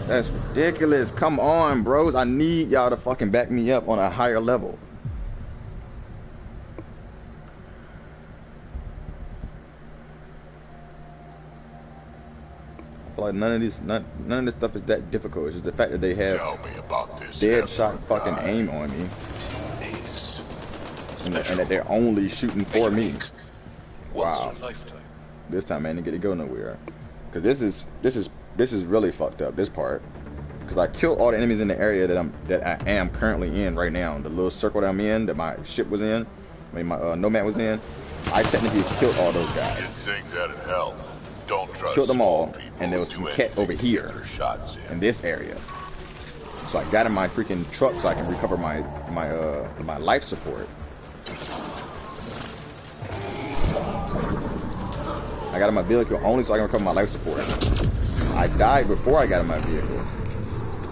That's ridiculous. Come on, bros. I need y'all to fucking back me up on a higher level. I feel like none of this stuff is that difficult. It's just the fact that they have Tell me about this dead shot effort, fucking guy. aim on me, Ace. and that they're only shooting for me. Once Wow. in a lifetime. This time I didn't get to go nowhere. Cause this is really fucked up. This part. Cause I killed all the enemies in the area that I am currently in right now. The little circle that I'm in, that my ship was in, I mean my Nomad was in. I technically killed all those You guys. think that'd help? Don't trust Killed them all, small people and there was who some do cat over anything to here get their shots in this area. So I got in my freaking truck so I can recover my life support. I got in my vehicle only so I can recover my life support. I died before I got in my vehicle.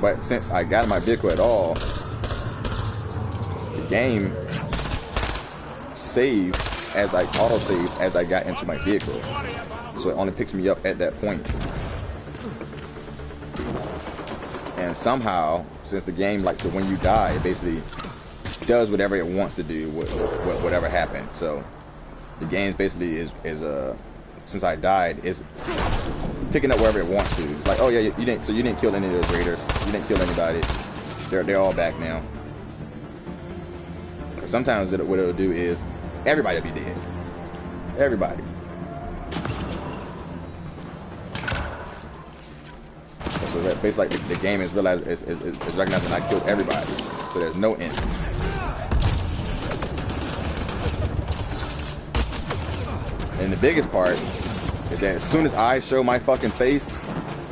But since I got in my vehicle at all, the game saved as I auto-saved as I got into my vehicle. So it only picks me up at that point. And somehow, since the game likes to, when you die, it basically does whatever it wants to do with whatever happened. So the game basically is since I died, is picking up wherever it wants to. It's like, oh yeah, you didn't kill any of those raiders. You didn't kill anybody. They're all back now. Because sometimes what it'll do is everybody will be dead. Everybody. So that basically like the game is recognizing I killed everybody. So there's no enemies. And the biggest part is that as soon as I show my fucking face,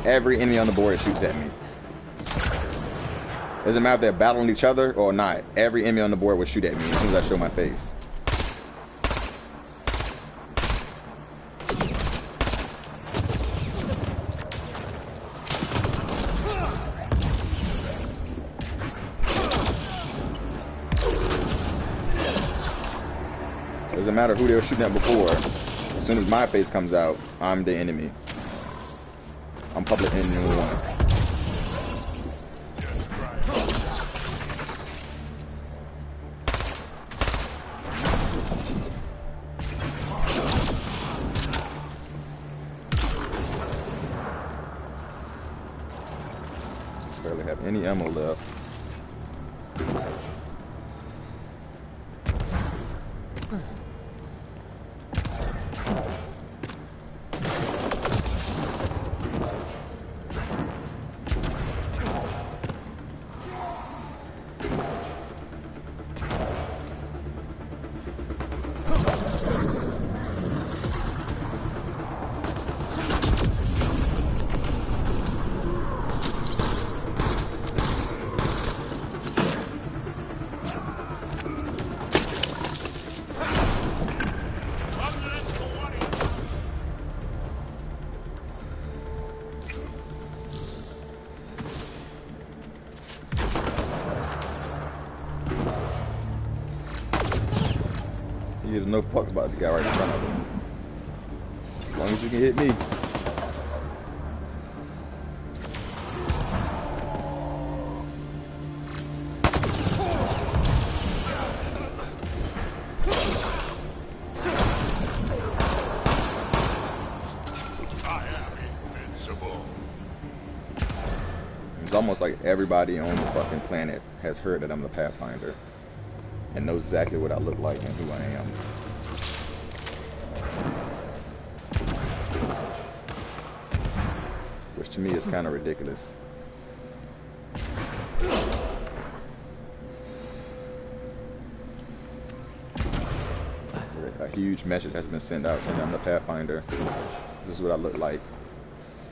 every enemy on the board shoots at me. Doesn't matter if they're battling each other or not. Every enemy on the board will shoot at me as soon as I show my face. Doesn't matter who they were shooting at before. As soon as my face comes out, I'm the enemy. I'm public enemy one. Barely have any ammo left. He gives no fucks about the guy right in front of him. As long as you can hit me. I am invincible. It's almost like everybody on the fucking planet has heard that I'm the Pathfinder and knows exactly what I look like and who I am. Which to me is kind of ridiculous. A huge message has been sent out saying I'm the Pathfinder. This is what I look like.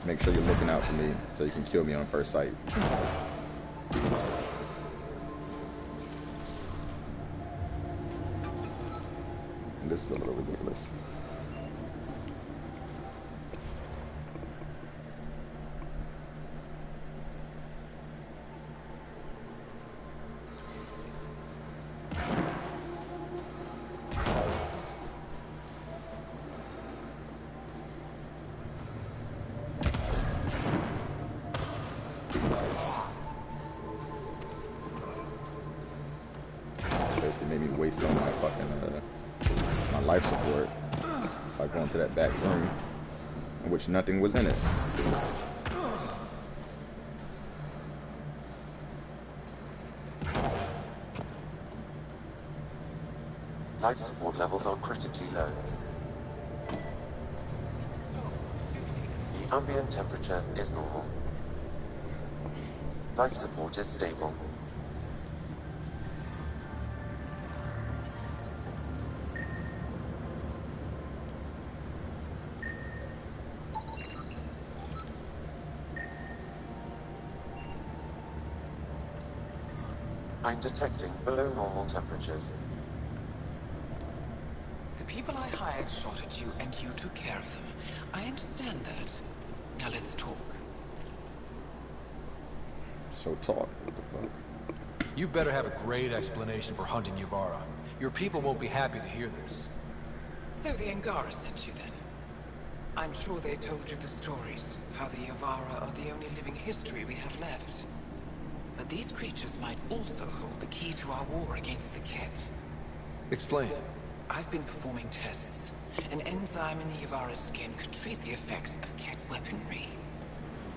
Make sure you're looking out for me so you can kill me on first sight. And this is a little ridiculous. by going to that back room, in which nothing was in it. Life support levels are critically low. The ambient temperature is normal. Life support is stable. I'm detecting below normal temperatures. The people I hired shot at you, and you took care of them. I understand that. Now let's talk. So talk. What the fuck? You better have a great explanation for hunting Yuvara. Your people won't be happy to hear this. So the Angara sent you then? I'm sure they told you the stories, how the Yuvara are the only living history we have left. But these creatures might also hold the key to our war against the Ket. Explain. I've been performing tests. An enzyme in the Yuvara's skin could treat the effects of Ket weaponry.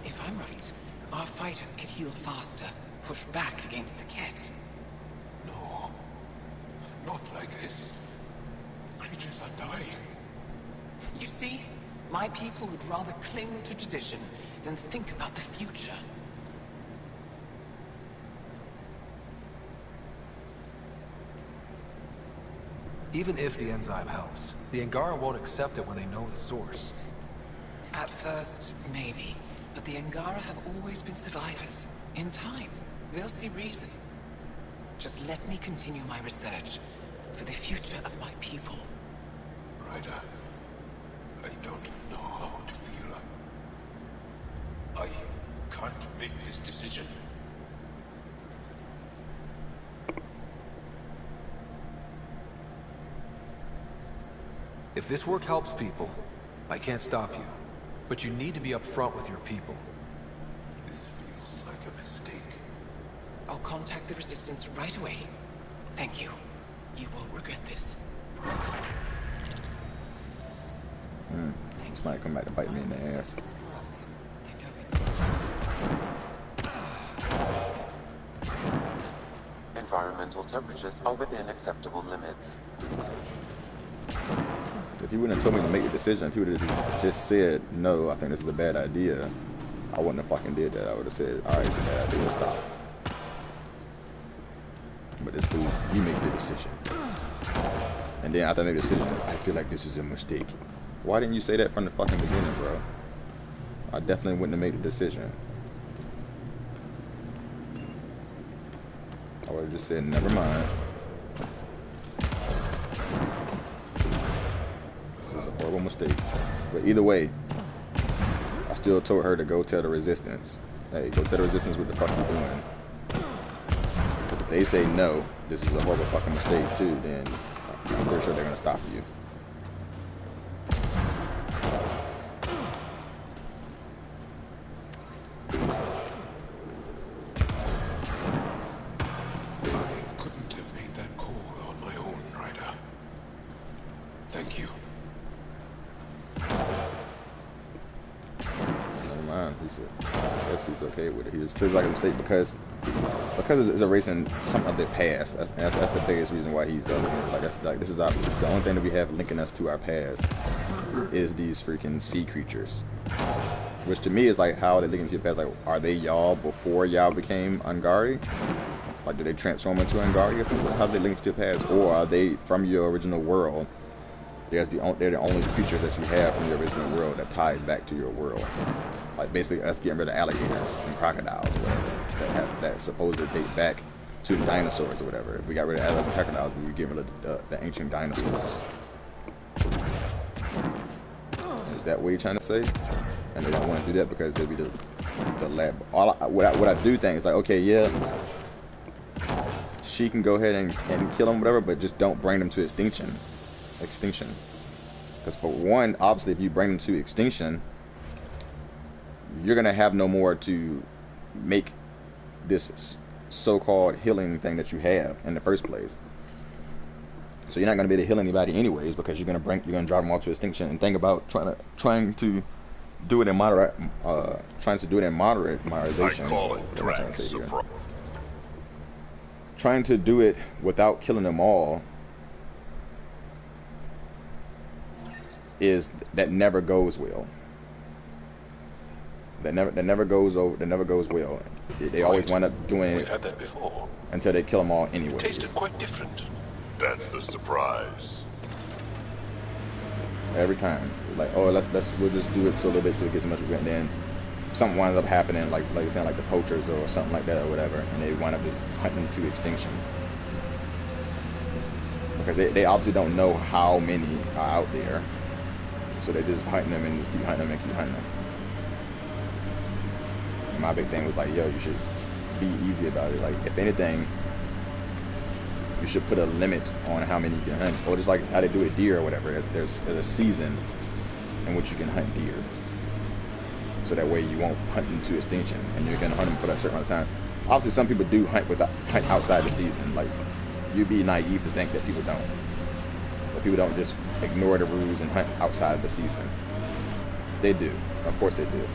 If I'm right, our fighters could heal faster, push back against the Ket. No. Not like this. Creatures are dying. You see, my people would rather cling to tradition than think about the future. Even if the enzyme helps, the Angara won't accept it when they know the source. At first, maybe. But the Angara have always been survivors. In time, they'll see reason. Just let me continue my research for the future of my people. Ryder, I don't know how to feel. I can't make this decision. If this work helps people, I can't stop you. But you need to be upfront with your people. This feels like a mistake. I'll contact the Resistance right away. Thank you. You won't regret this. This might come back to bite me in the ass. Environmental temperatures are within acceptable limits. If he wouldn't have told me to make the decision, if he would have just said, no, I think this is a bad idea, I wouldn't have fucking did that. I would have said, alright, it's a bad idea, stop. But this dude, you make the decision. And then after I make the decision, I feel like this is a mistake. Why didn't you say that from the fucking beginning, bro? I definitely wouldn't have made the decision. I would have just said, never mind. This is a horrible mistake. But either way, I still told her to go tell the Resistance. Hey, go tell the Resistance what the fuck you're doing. If they say no, this is a horrible fucking mistake too, then I'm pretty sure they're gonna stop you. I couldn't have made that call on my own, Ryder. Thank you. Never mind. He said, I guess he's okay with it. He just feels like a mistake because it's erasing something of their past. That's the biggest reason why he's like this is the only thing that we have linking us to our past is these freaking sea creatures. Which to me is like how they link into your past. Like, are they y'all before y'all became Angari? Like, do they transform into Angari or something? How do they link to your past? Or are they from your original world? They're the only creatures that you have from your original world that ties back to your world. Like basically us getting rid of alligators and crocodiles or whatever that supposedly date back to the dinosaurs or whatever. If we got rid of alligators and crocodiles, we would get rid of the ancient dinosaurs. Is that what you're trying to say? And they don't want to do that because they'll be the lab. What I do think is like, okay, yeah, she can go ahead and kill them, whatever, but just don't bring them to extinction. Because for one, obviously, if you bring them to extinction, you're gonna have no more to make this so-called healing thing that you have in the first place. So you're not gonna be able to heal anybody anyways, because you're gonna drive them all to extinction. And think about trying to do it in moderation. I call it drag surprise. Trying to do it without killing them all that never goes well. That never goes well. They always wind up doing We've it had that before. until they kill them all anyway. Tasted quite different. That's the surprise. Every time, like, oh, we'll just do it so a little bit so we get so much, and then something winds up happening, like you're saying, like the poachers or something like that or whatever, and they wind up just hunting to extinction because they obviously don't know how many are out there, so they just hunting them and just keep hunting them and keep hunting them. And my big thing was like, yo, you should be easy about it. Like, if anything, you should put a limit on how many you can hunt, or just like how they do with deer or whatever. There's a season in which you can hunt deer, so that way you won't hunt them to extinction, and you're gonna hunt them for that certain amount of time. Obviously, some people do hunt outside the season. Like, you'd be naive to think that people don't. But people don't just ignore the rules and hunt outside of the season. They do, of course they do.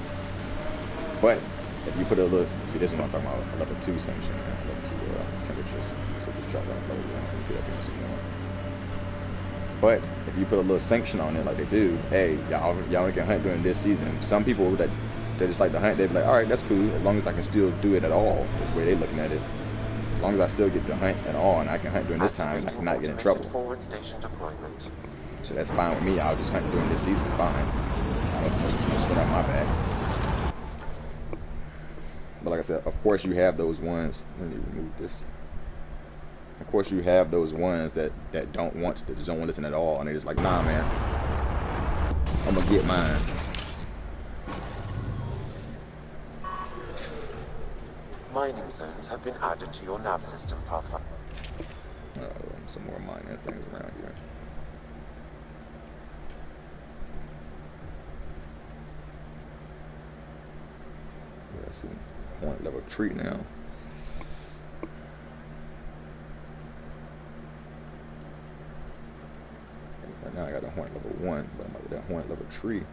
But if you put a little, see, this is what I'm talking about, a level 2 sanction, level 2 temperatures. So just drop down level 1 and get up into some more. But if you put a little sanction on it, like they do, hey, y'all can hunt during this season. Some people that just like to hunt, they'd be like, all right, that's cool, as long as I can still do it at all. That's the way they're looking at it. As long as I still get to hunt at all, and I can hunt during this time, I cannot get in trouble. Forward station deployment. So that's fine with me. I'll just hunt during this season, fine. I don't just put on my back. But like I said, of course you have those ones. Let me remove this. Of course you have those ones that don't want to listen at all, and they're just like, nah, man, I'm gonna get mine. Mining zones have been added to your nav system, Pathfinder. Some more mining things around here. Yeah, see, point level tree now. Right now I got a horn level 1, but I'm about to get that horn level tree.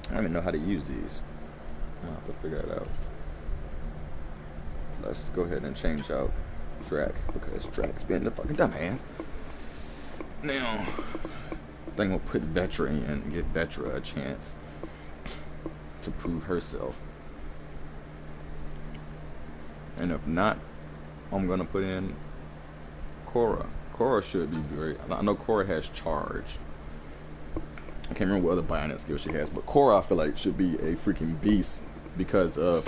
I don't even know how to use these. I'll have to figure it out. Let's go ahead and change out Drac, because Drac's been the fucking dumbass. Now, I think we'll put Vetra in and give Vetra a chance to prove herself. And if not, I'm gonna put in Cora. Cora should be great. I know Cora has charge. I can't remember what other bionic skill she has, but Cora, I feel like, should be a freaking beast because of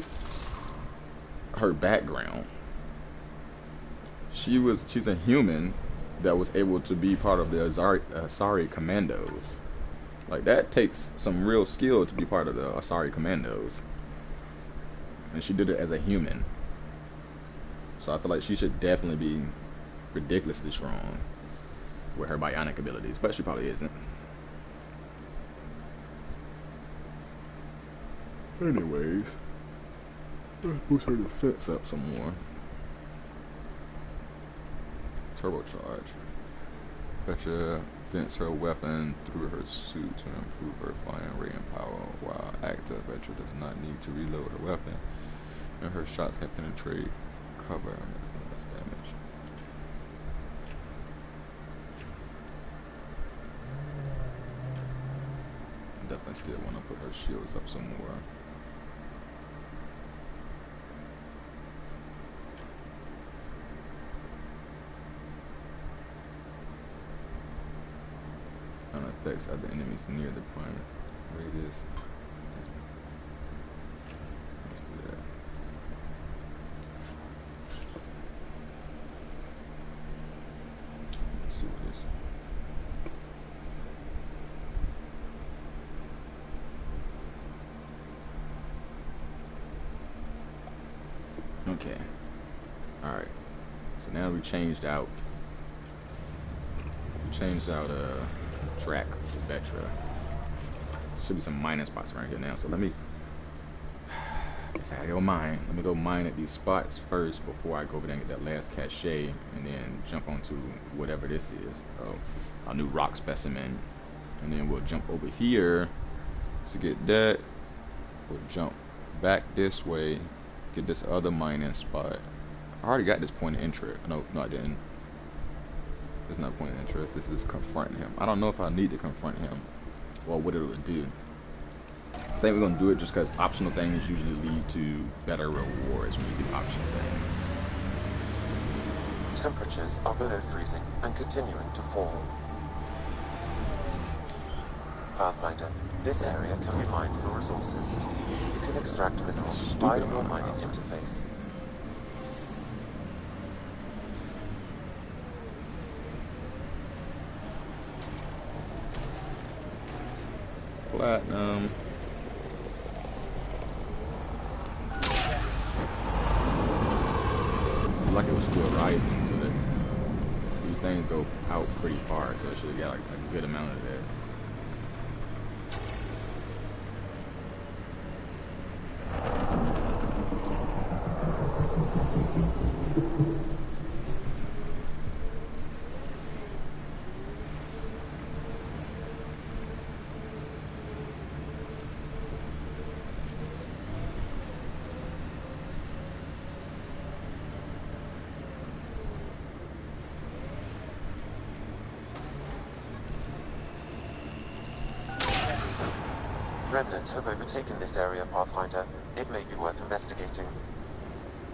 her background. She's a human that was able to be part of the Asari Commandos. Like, that takes some real skill to be part of the Asari Commandos. And she did it as a human. So I feel like she should definitely be ridiculously strong with her bionic abilities, but she probably isn't. Anyways, let's boost her defense up some more. Turbocharge. Betcha vents her weapon through her suit to improve her flying rate and power, while active Betcha does not need to reload her weapon, and her shots can penetrate cover and less damage. Definitely still want to put her shields up some more. Effects other enemies near the planet's radius. Let's do that. Let's see what this. Okay. Alright. So now we changed out track with Vetra. Should be some mining spots around here now, so let me go mine. Let me go mine at these spots first before I go over there and get that last cache, and then jump onto whatever this is. A new rock specimen, and then we'll jump over here to get that. We'll jump back this way, get this other mining spot. I already got this point of interest. No, I didn't. It's not a point of interest. This is confronting him. I don't know if I need to confront him or what it would do. I think we're going to do it just because optional things usually lead to better rewards when you do optional things. Temperatures are below freezing and continuing to fall. Pathfinder, this area can be mined for resources. You can extract minerals via your mining interface. Platinum. Like it was still rising, so that these things go out pretty far, so it should have got like a good amount of that. Remnant have overtaken this area, Pathfinder. It may be worth investigating.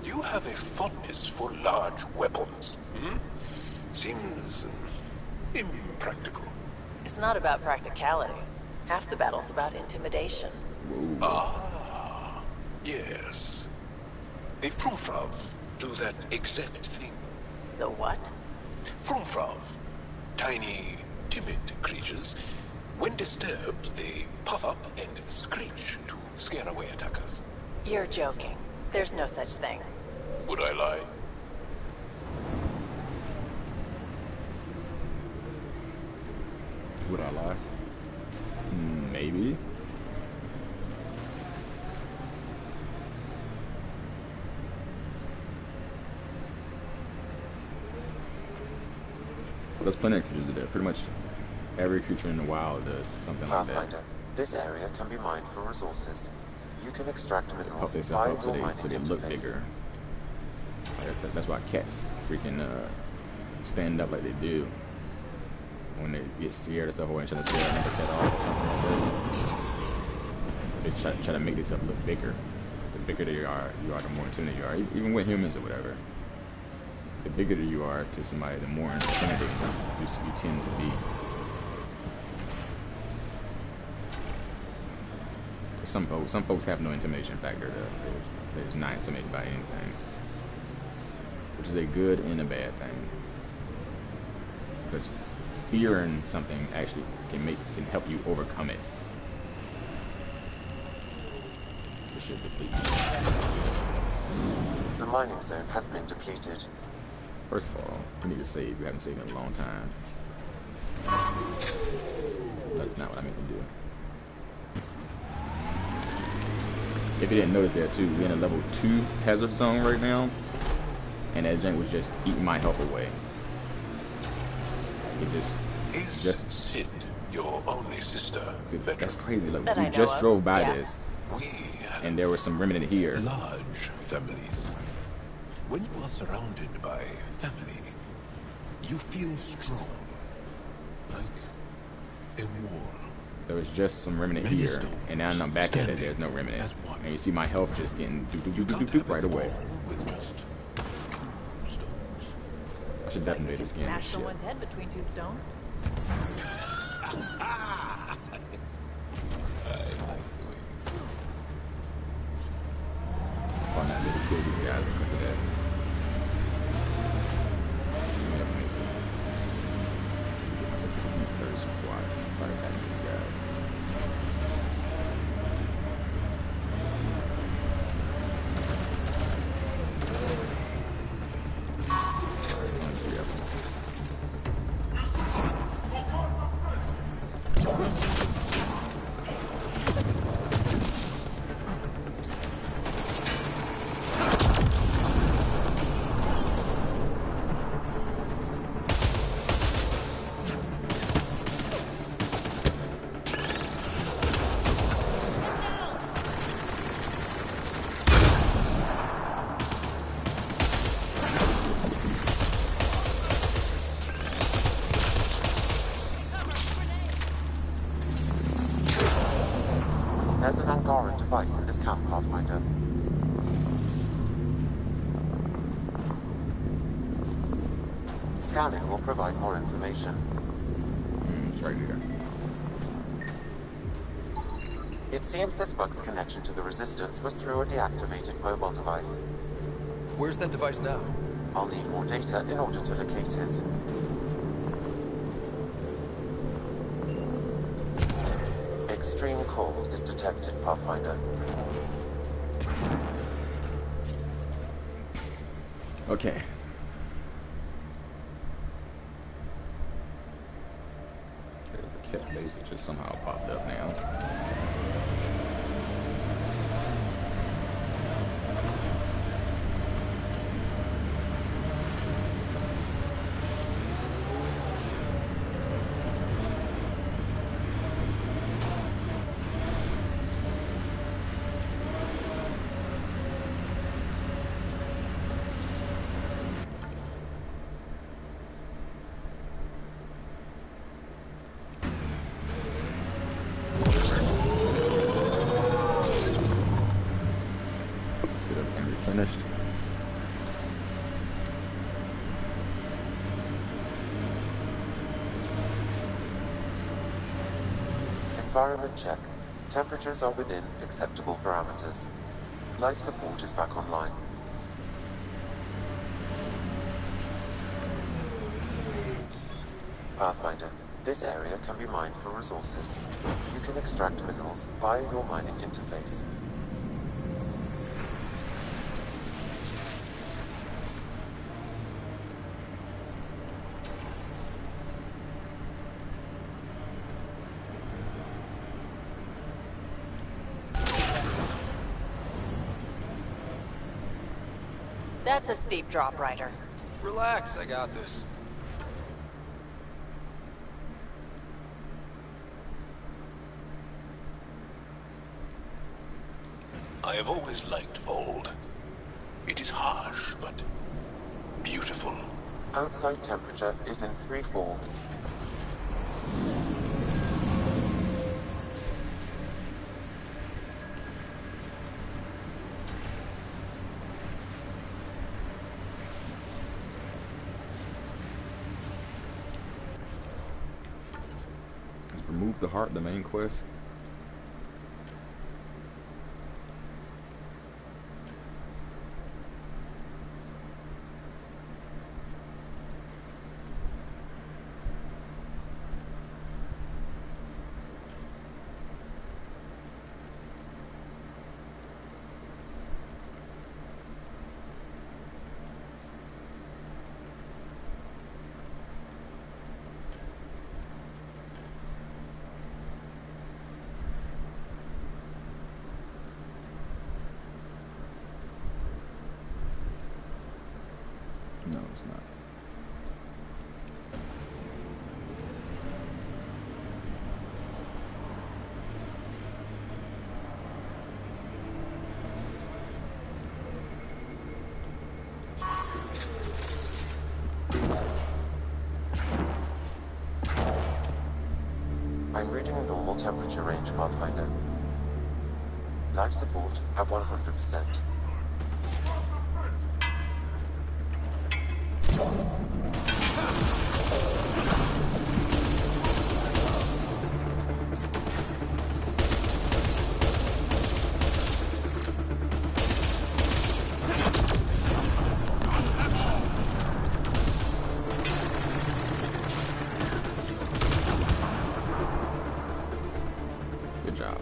You have a fondness for large weapons, hmm? Seems impractical. It's not about practicality. Half the battle's about intimidation. Ah, yes. The Frumfrav do that exact thing. The what? Frumfrav. Tiny, timid creatures. When disturbed, they puff up and screech to scare away attackers. You're joking. There's no such thing. Would I lie? Would I lie? Maybe. There's plenty of creatures there. Pretty much every creature in the wild does something like that. Pathfinder, this area can be mined for resources. You can extract Puff minerals themselves via up your so mining they look interface. bigger. That's why cats freaking stand up like they do when they get scared or stuff, or trying to scare another cat off or something like that. They try to make themselves look bigger. The bigger you are, the more intimidating you are. Even with humans or whatever. The bigger you are to somebody, the more intimidating you tend to be. Some folks have no intimidation factor. They're just not intimidated by anything, which is a good and a bad thing. Because fearing something actually can help you overcome it. This should deplete you. The mining zone has been depleted. First of all, we need to save. We haven't saved in a long time. That's not what I meant to do. If you didn't notice that too, we're in a level 2 hazard zone right now, and that jank was just eating my health away. It just Sid your only sister? that's crazy. Look, That we I know just of, drove by yeah. this, We have and there was some remnant here. large families. When you are surrounded by family, you feel strong, like a wall. There was just some remnant here, and now I'm back at it. There's no remnant, as one. and you see my health just getting You can't have right it away. all with just two stones. I should definitely do this game. Smash This shit. someone's head between two stones. I like the way you think. Why not really kill these guys because of that? Yeah, that makes sense. Get myself to the heat first before I start attacking these guys. There's only 3 of them. There's an Angara device in this camp, Pathfinder. Scanning will provide more information. It's right here. It seems this bug's connection to the Resistance was through a deactivated mobile device. Where's that device now? I'll need more data in order to locate it. Extreme cold is detected, Pathfinder. Okay. There's a cat base that just somehow popped up now. Let's get everything replenished. Environment check. Temperatures are within acceptable parameters. Life support is back online. Pathfinder, this area can be mined for resources. You can extract minerals via your mining interface. That's a steep drop, Ryder. Relax, I got this. I have always liked Vold. It is harsh, but beautiful. Outside temperature is in free fall. Let's remove the heart, the main quest. temperature range, Pathfinder. Life support at 100%. Good job.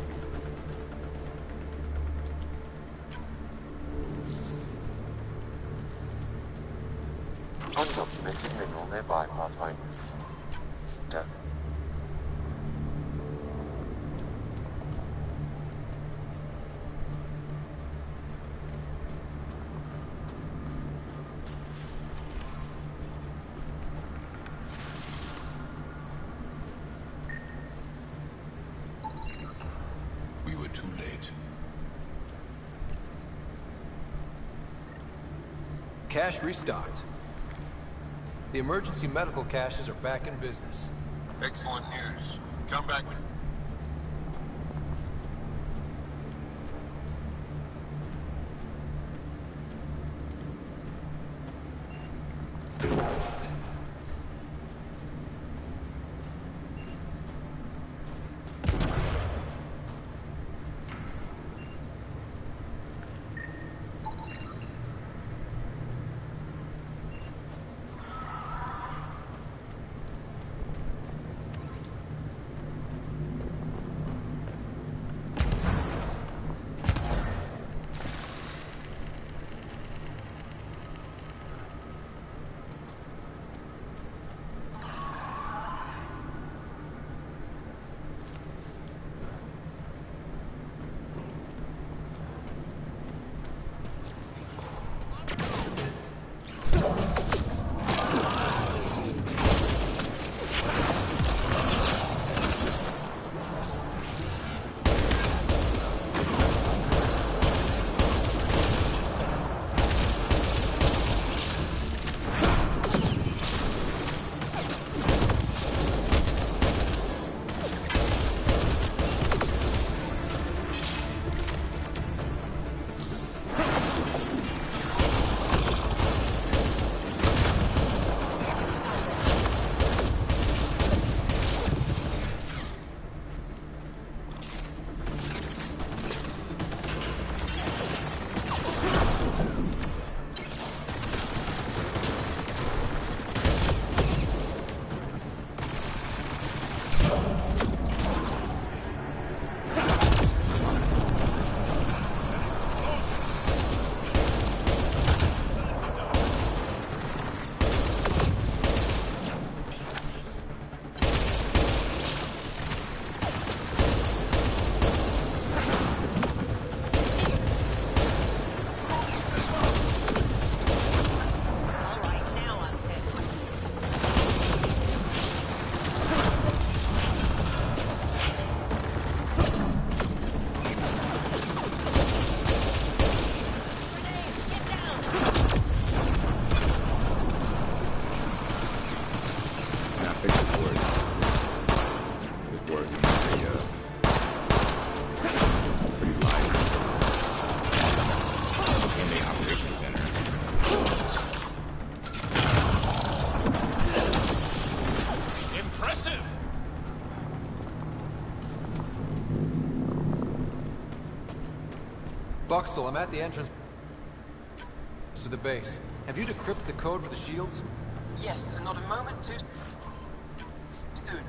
Undocumented mineral nearby, Pathfinder. We were too late. Cache restocked. The emergency medical caches are back in business. Excellent news. Come back. Buxel, I'm at the entrance to the base. Have you decrypted the code for the shields? Yes, and not a moment too soon.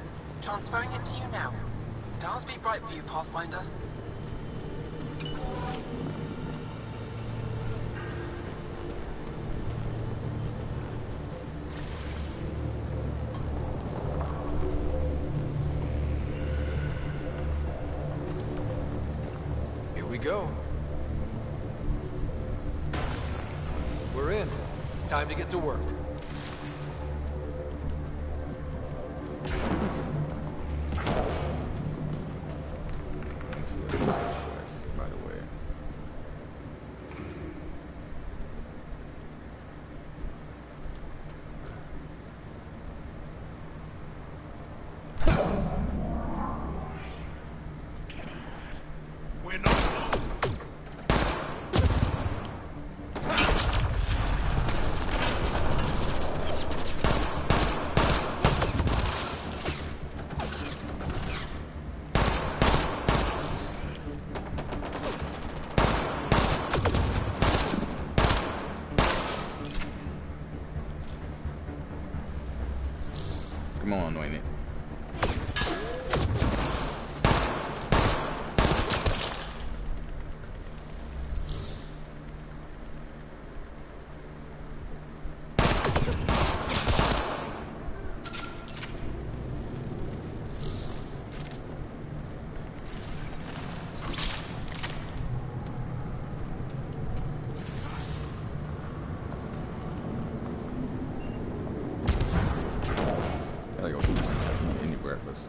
Transferring it to you now. Stars be bright for you, Pathfinder. Here we go. We're in. Time to get to work. By the way. Come on, anoint it. Gotta go eat something. I can't eat any breakfast.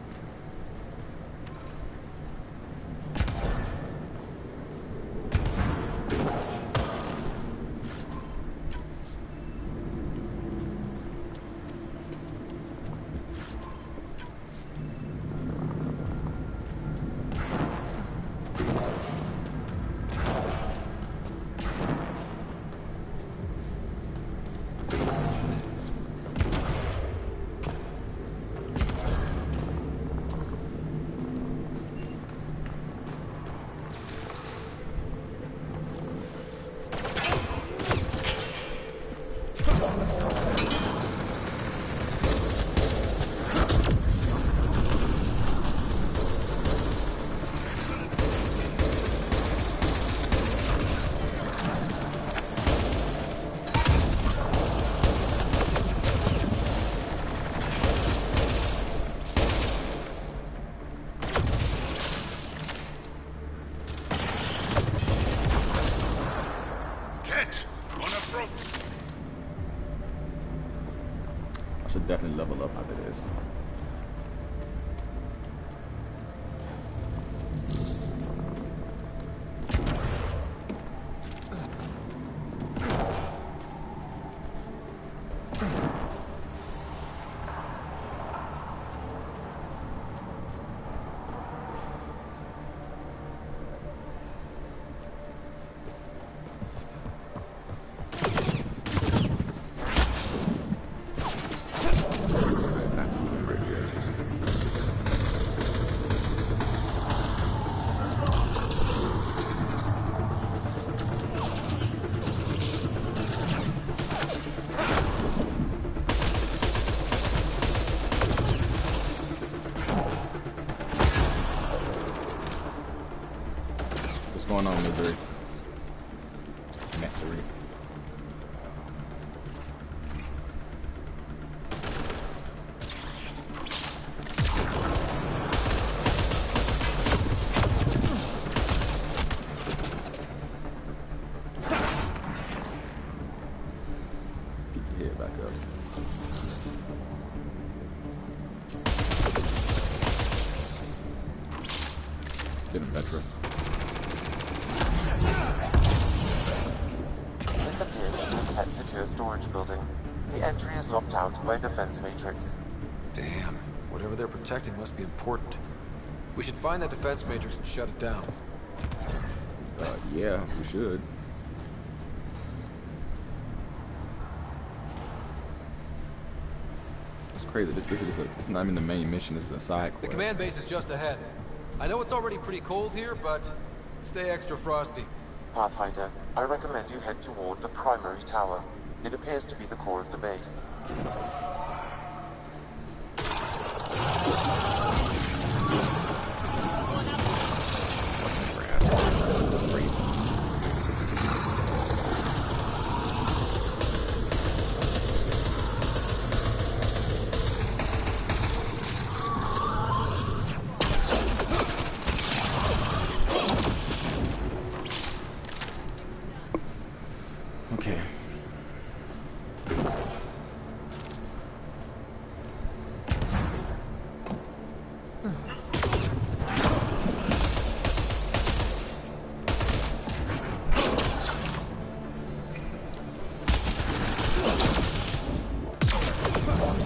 I should definitely level up after this. What's going on, Missouri? Messery. Get your head back up. Get him, Vetra. This appears to be a pet secure storage building. The entry is locked out by a defense matrix. Damn. Whatever they're protecting must be important. We should find that defense matrix and shut it down. Yeah, we should. It's crazy. It's not even the main mission. This is a side quest. The command base is just ahead. I know it's already pretty cold here, but stay extra frosty. Pathfinder, I recommend you head toward the primary tower. It appears to be the core of the base. Okay.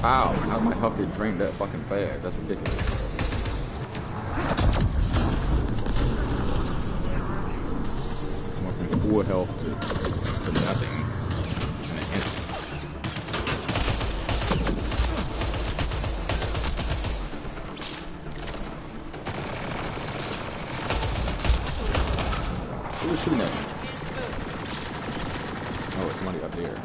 Wow, how my health get drained that fucking fast? That's ridiculous. I went from full health to nothing in an instant. Who was shooting at me? Oh, it's somebody up there.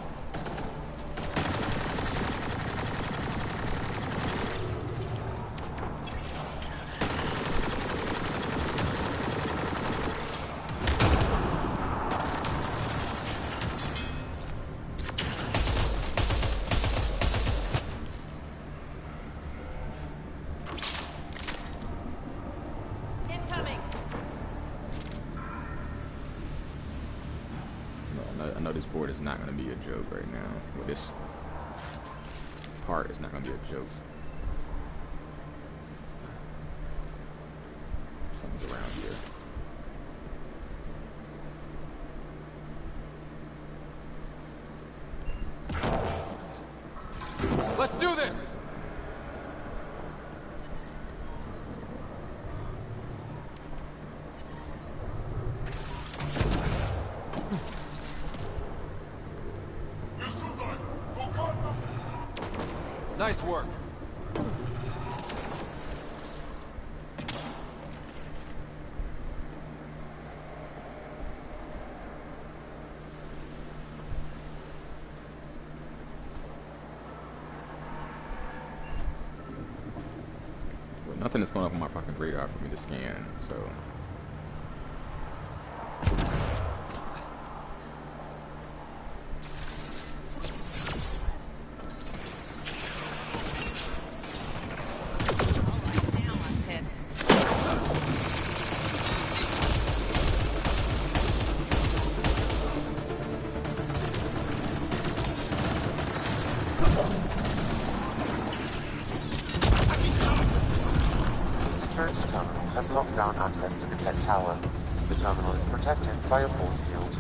I know this board is not going to be a joke right now. Well, this part is not going to be a joke. Something's around here. Let's do this! Nice work. Well, nothing is going up on my fucking radar for me to scan, so. Access to the Ket Tower. The terminal is protected by a force field.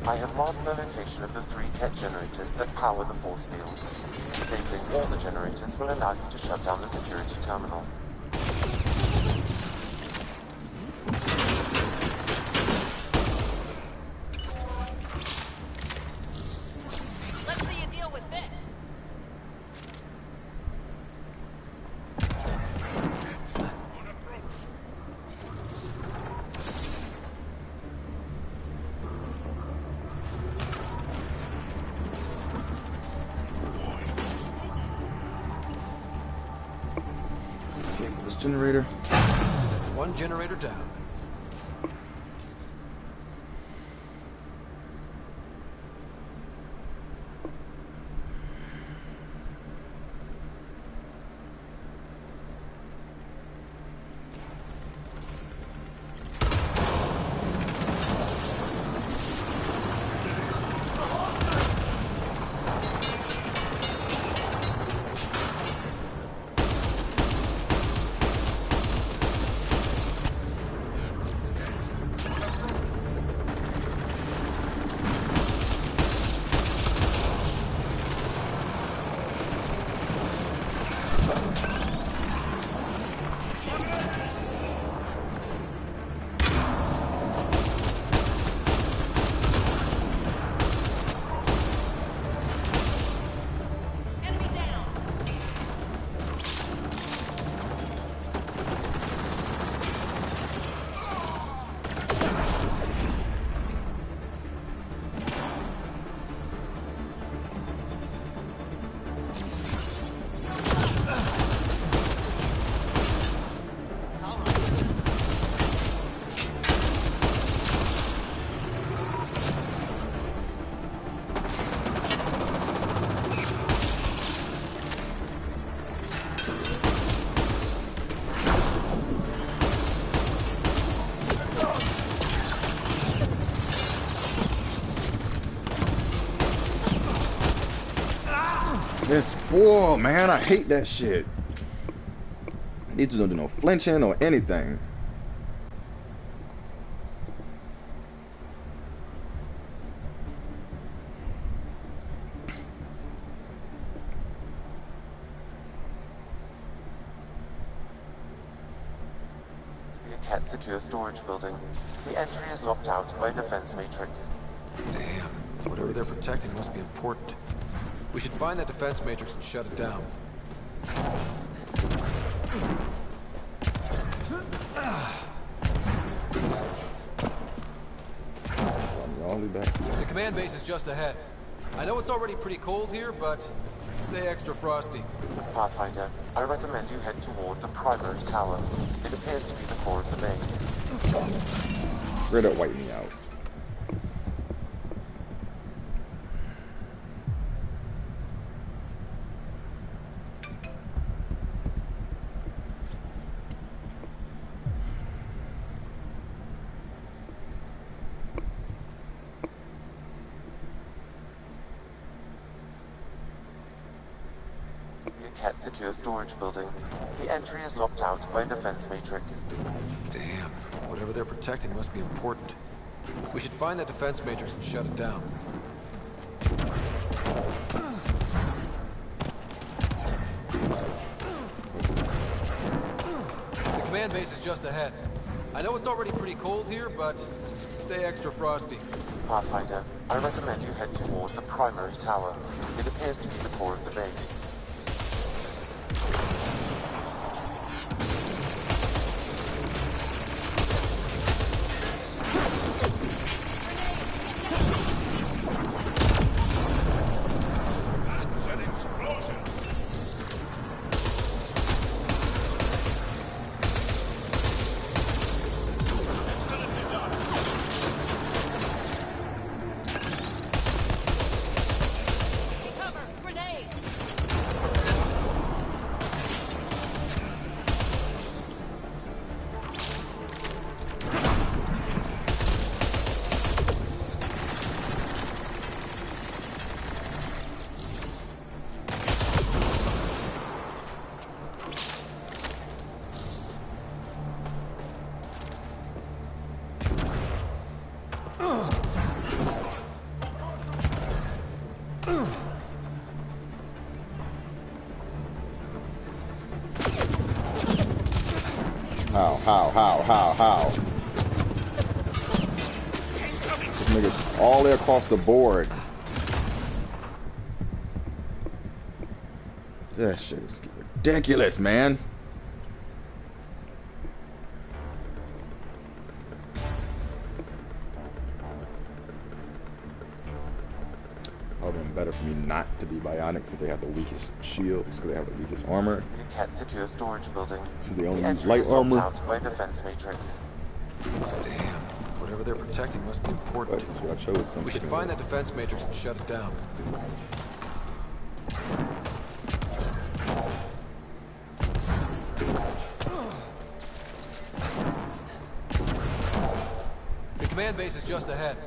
I have marked the location of the 3 Ket generators that power the force field. Disabling all the generators will allow you to shut down the security terminal. Let's see you deal with this. Generator. That's one generator down. This spoil, man. I hate that shit. These dudes don't do no flinching or anything. The Ket secure storage building. The entry is locked out by a defense matrix. Damn. Whatever they're protecting must be important. We should find that defense matrix and shut it down. The command base is just ahead. I know it's already pretty cold here, but stay extra frosty. Pathfinder, I recommend you head toward the primary tower. It appears to be the core of the base. Straight up wipe me out. Cat secure storage building. The entry is locked out by a defense matrix. Damn. Whatever they're protecting must be important. We should find that defense matrix and shut it down. The command base is just ahead. I know it's already pretty cold here, but stay extra frosty. Pathfinder, I recommend you head toward the primary tower. It appears to be the core of the base. How? This nigga's all the way across the board. That shit is ridiculous, man. It would have been better for me not to be bionic since they have the weakest shields, because they have the weakest armor. Cat secure storage building. They only The use entry light is locked armor. out by a defense matrix. Damn. Whatever they're protecting must be important. But that's what I chose. We should find that defense matrix and shut it down. The command base is just ahead.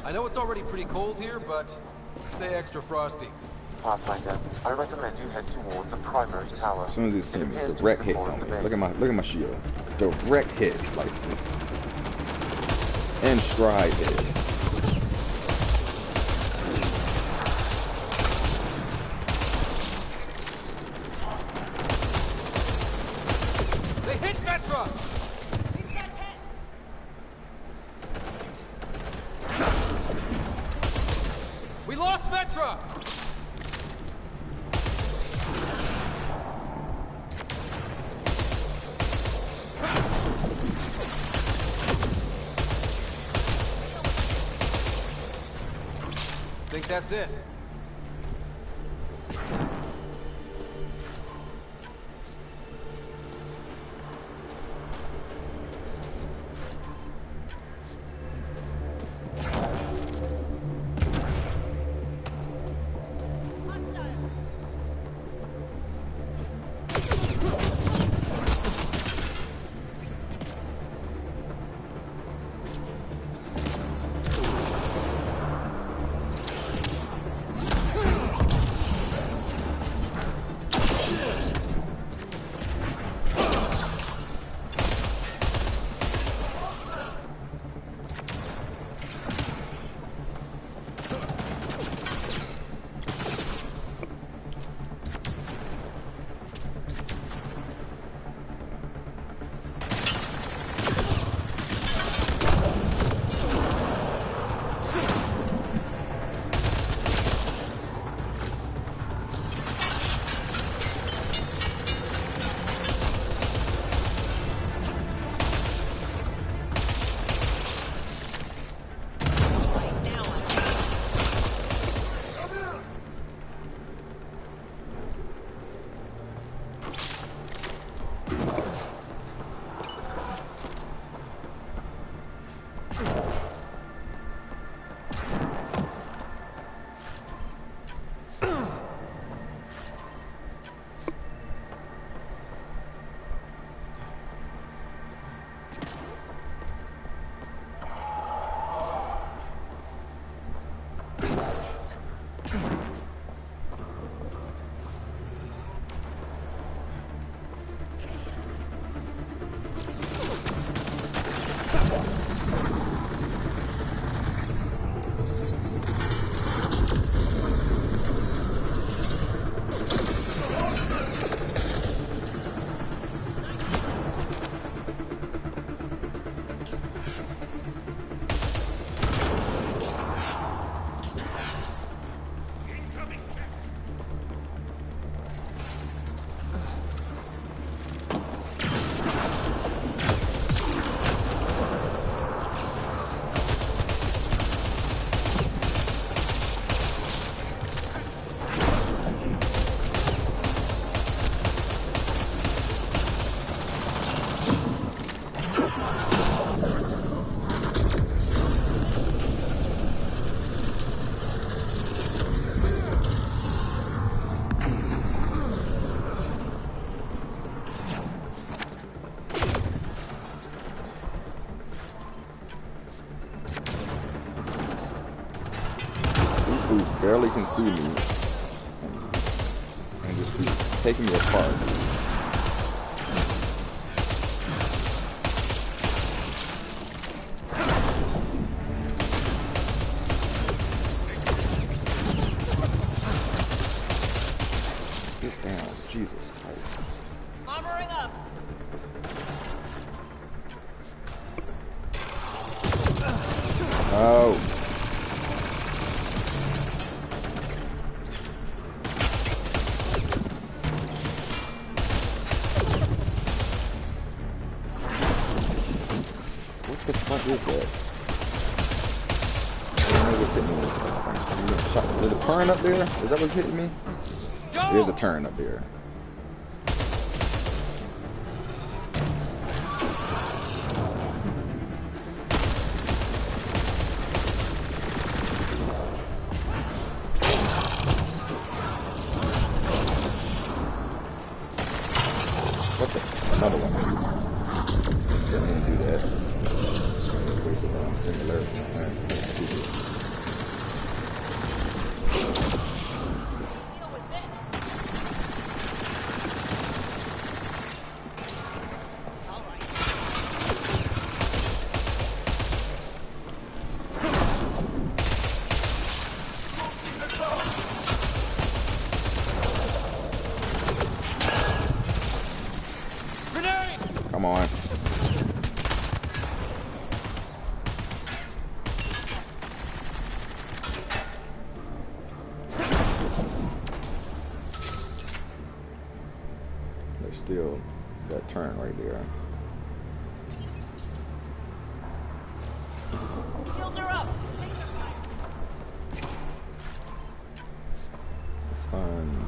I know it's already pretty cold here, but stay extra frosty. Pathfinder, I recommend you head toward the primary tower. As soon as you see It me, appears to direct be the hits core on of me. the Look base. at my shield. Direct hits, like, and stride hits. They hit Vetra! We lost Vetra! Think that's it? who barely can see me and just keep taking me apart. Get down, Jesus Christ. Armoring up. Oh. What the fuck is that? What's hitting me? Is it a turn up there? Is that what's hitting me? There's a turn up there. What the? Another one. Didn't do that. Wasted singularity. Man. Come on. There's still that turn right there. Shields are up. Let's find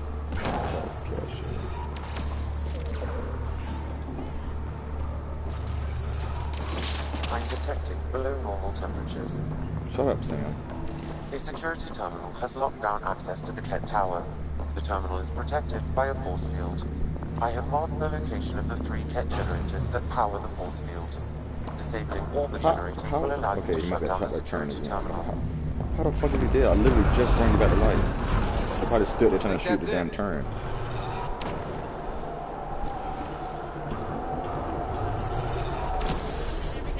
cash. I'm detecting below normal temperatures. Shut up, Sam. A security terminal has locked down access to the Ket Tower. The terminal is protected by a force field. I have marked the location of the 3 Ket generators that power the force field. Disabling all the generators will allow you to shut down the security terminal. How the fuck is he dead? I literally just brought you back to life. They probably stood there trying to shoot the damn turn.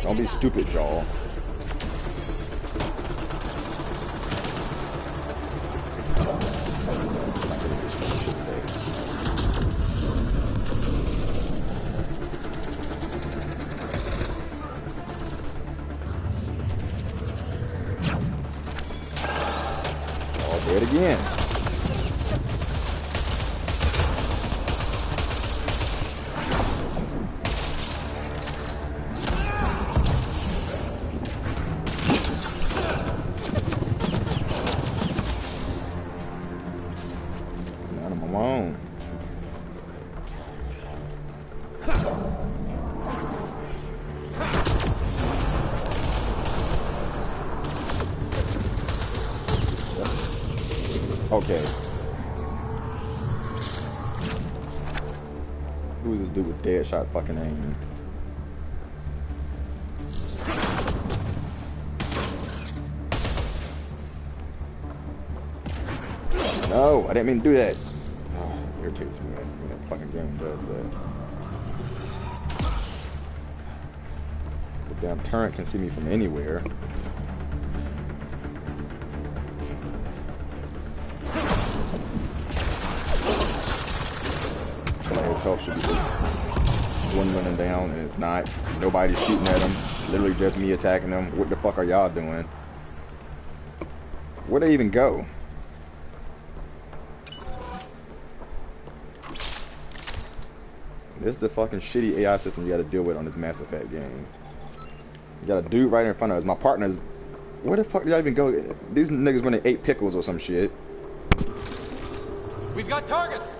Don't be stupid, y'all. Oh, do it again. Alone. Okay. Who's this dude with dead shot fucking aim? No, I didn't mean to do that. Oh, it irritates me when that fucking game does that. The damn turret can see me from anywhere. His health should be just dwindling down, and it's not. Nobody's shooting at him. Literally just me attacking him. What the fuck are y'all doing? Where'd they even go? This is the fucking shitty AI system you gotta deal with on this Mass Effect game. You got a dude right in front of us. My partner's... Where the fuck did y'all even go? These niggas went and ate pickles or some shit. We've got targets!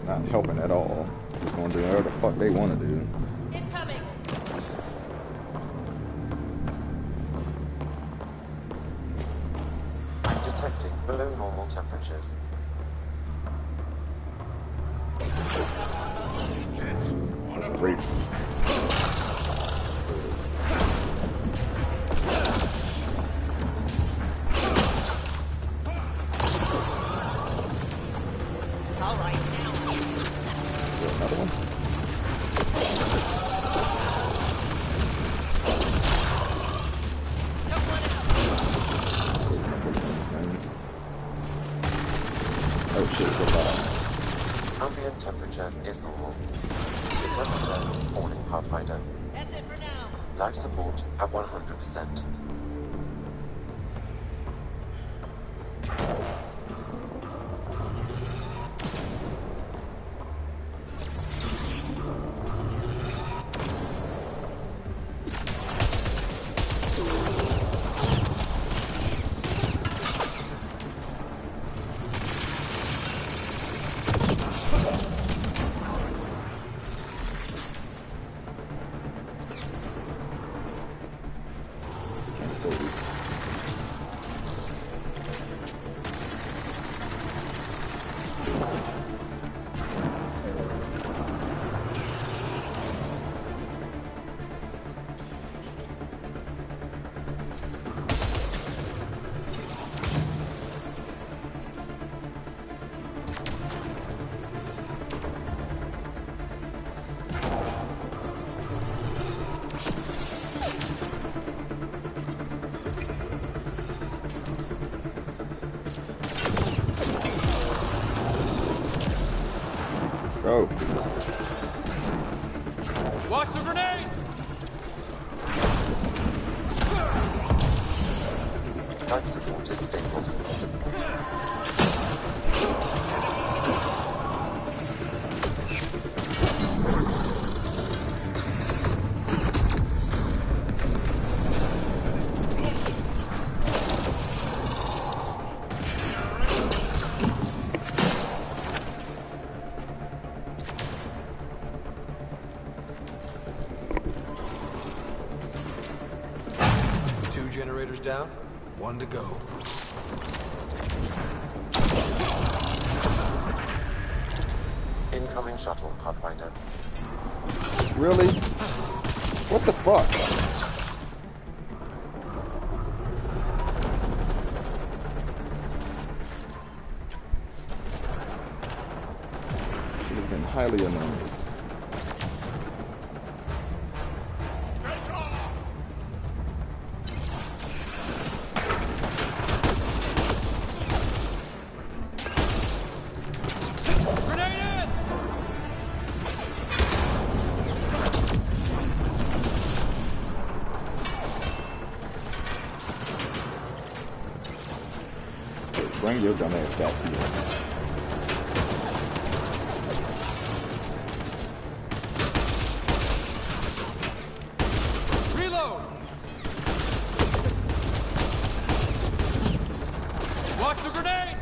Not helping at all. Just gonna do whatever the fuck they wanna do. Incoming. I'm detecting below normal temperatures. That's great. Pathfinder. That's it for now. Life support at 100%. Go. Watch the grenade! Life support is stable. Generators down, one to go. Incoming shuttle, Pathfinder. Really? What the fuck? Should have been highly annoying. Bring your dumb ass back here. Reload! Watch the grenade!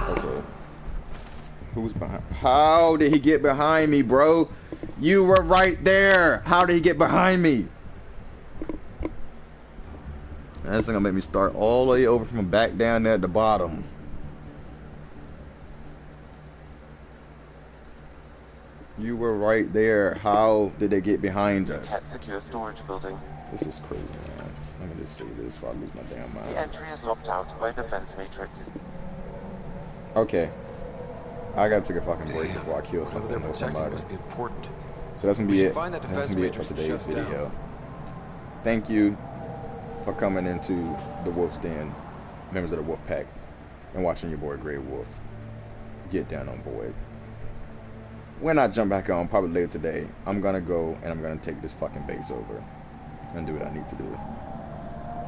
Okay. Who's behind? How did he get behind me, bro? You were right there. How did he get behind me? That's gonna make me start all the way over from back down there at the bottom. You were right there. How did they get behind us? Cat secure storage building. This is crazy, man. Let me just say this before I lose my damn mind. The entry is locked out by defense matrix. Okay. I gotta take a fucking break before I kill Whatever something they're or protecting somebody. must be important. So that's gonna We be should it. find that That's defense gonna be it for matrix and today's shut it down. video. Thank you for coming into the Wolf's Den, members of the Wolf Pack, and watching your boy Greiwolph get down on board. When I jump back on, probably later today, I'm gonna go and I'm gonna take this fucking base over and do what I need to do.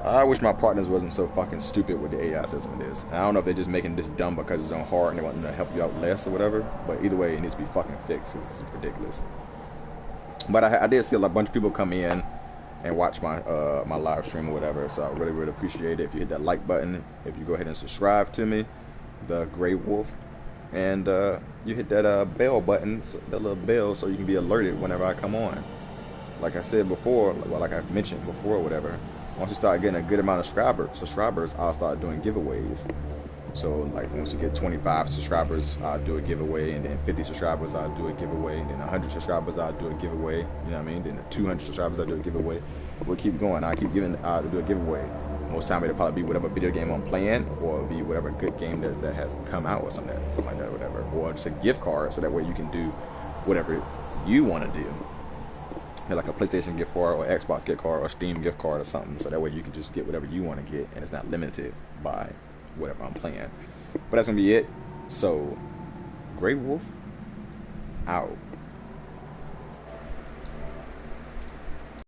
I wish my partners wasn't so fucking stupid with the AI system in this. I don't know if they're just making this dumb because it's on hard and they want them to help you out less or whatever, but either way, it needs to be fucking fixed. It's ridiculous. But I did see a bunch of people come in and watch my my live stream or whatever, so I really would appreciate it if you hit that like button, if you go ahead and subscribe to me, the Greiwolph, and you hit that bell button, that little bell, so you can be alerted whenever I come on. Like I said before, well, like I've mentioned before or whatever, once you start getting a good amount of subscribers, I'll start doing giveaways. So like once you get 25 subscribers, I'll do a giveaway, and then 50 subscribers, I'll do a giveaway, and then 100 subscribers, I'll do a giveaway. You know what I mean? Then 200 subscribers, I'll do a giveaway. We'll keep going. I'll do a giveaway. Most time it'll probably be whatever video game I'm playing, or it'll be whatever good game that has come out, or something like that, or whatever. Or just a gift card, so that way you can do whatever you want to do. get like a PlayStation gift card or Xbox gift card or Steam gift card or something, so that way you can just get whatever you want to get and it's not limited by whatever I'm playing. But that's gonna be it. So Greiwolph out.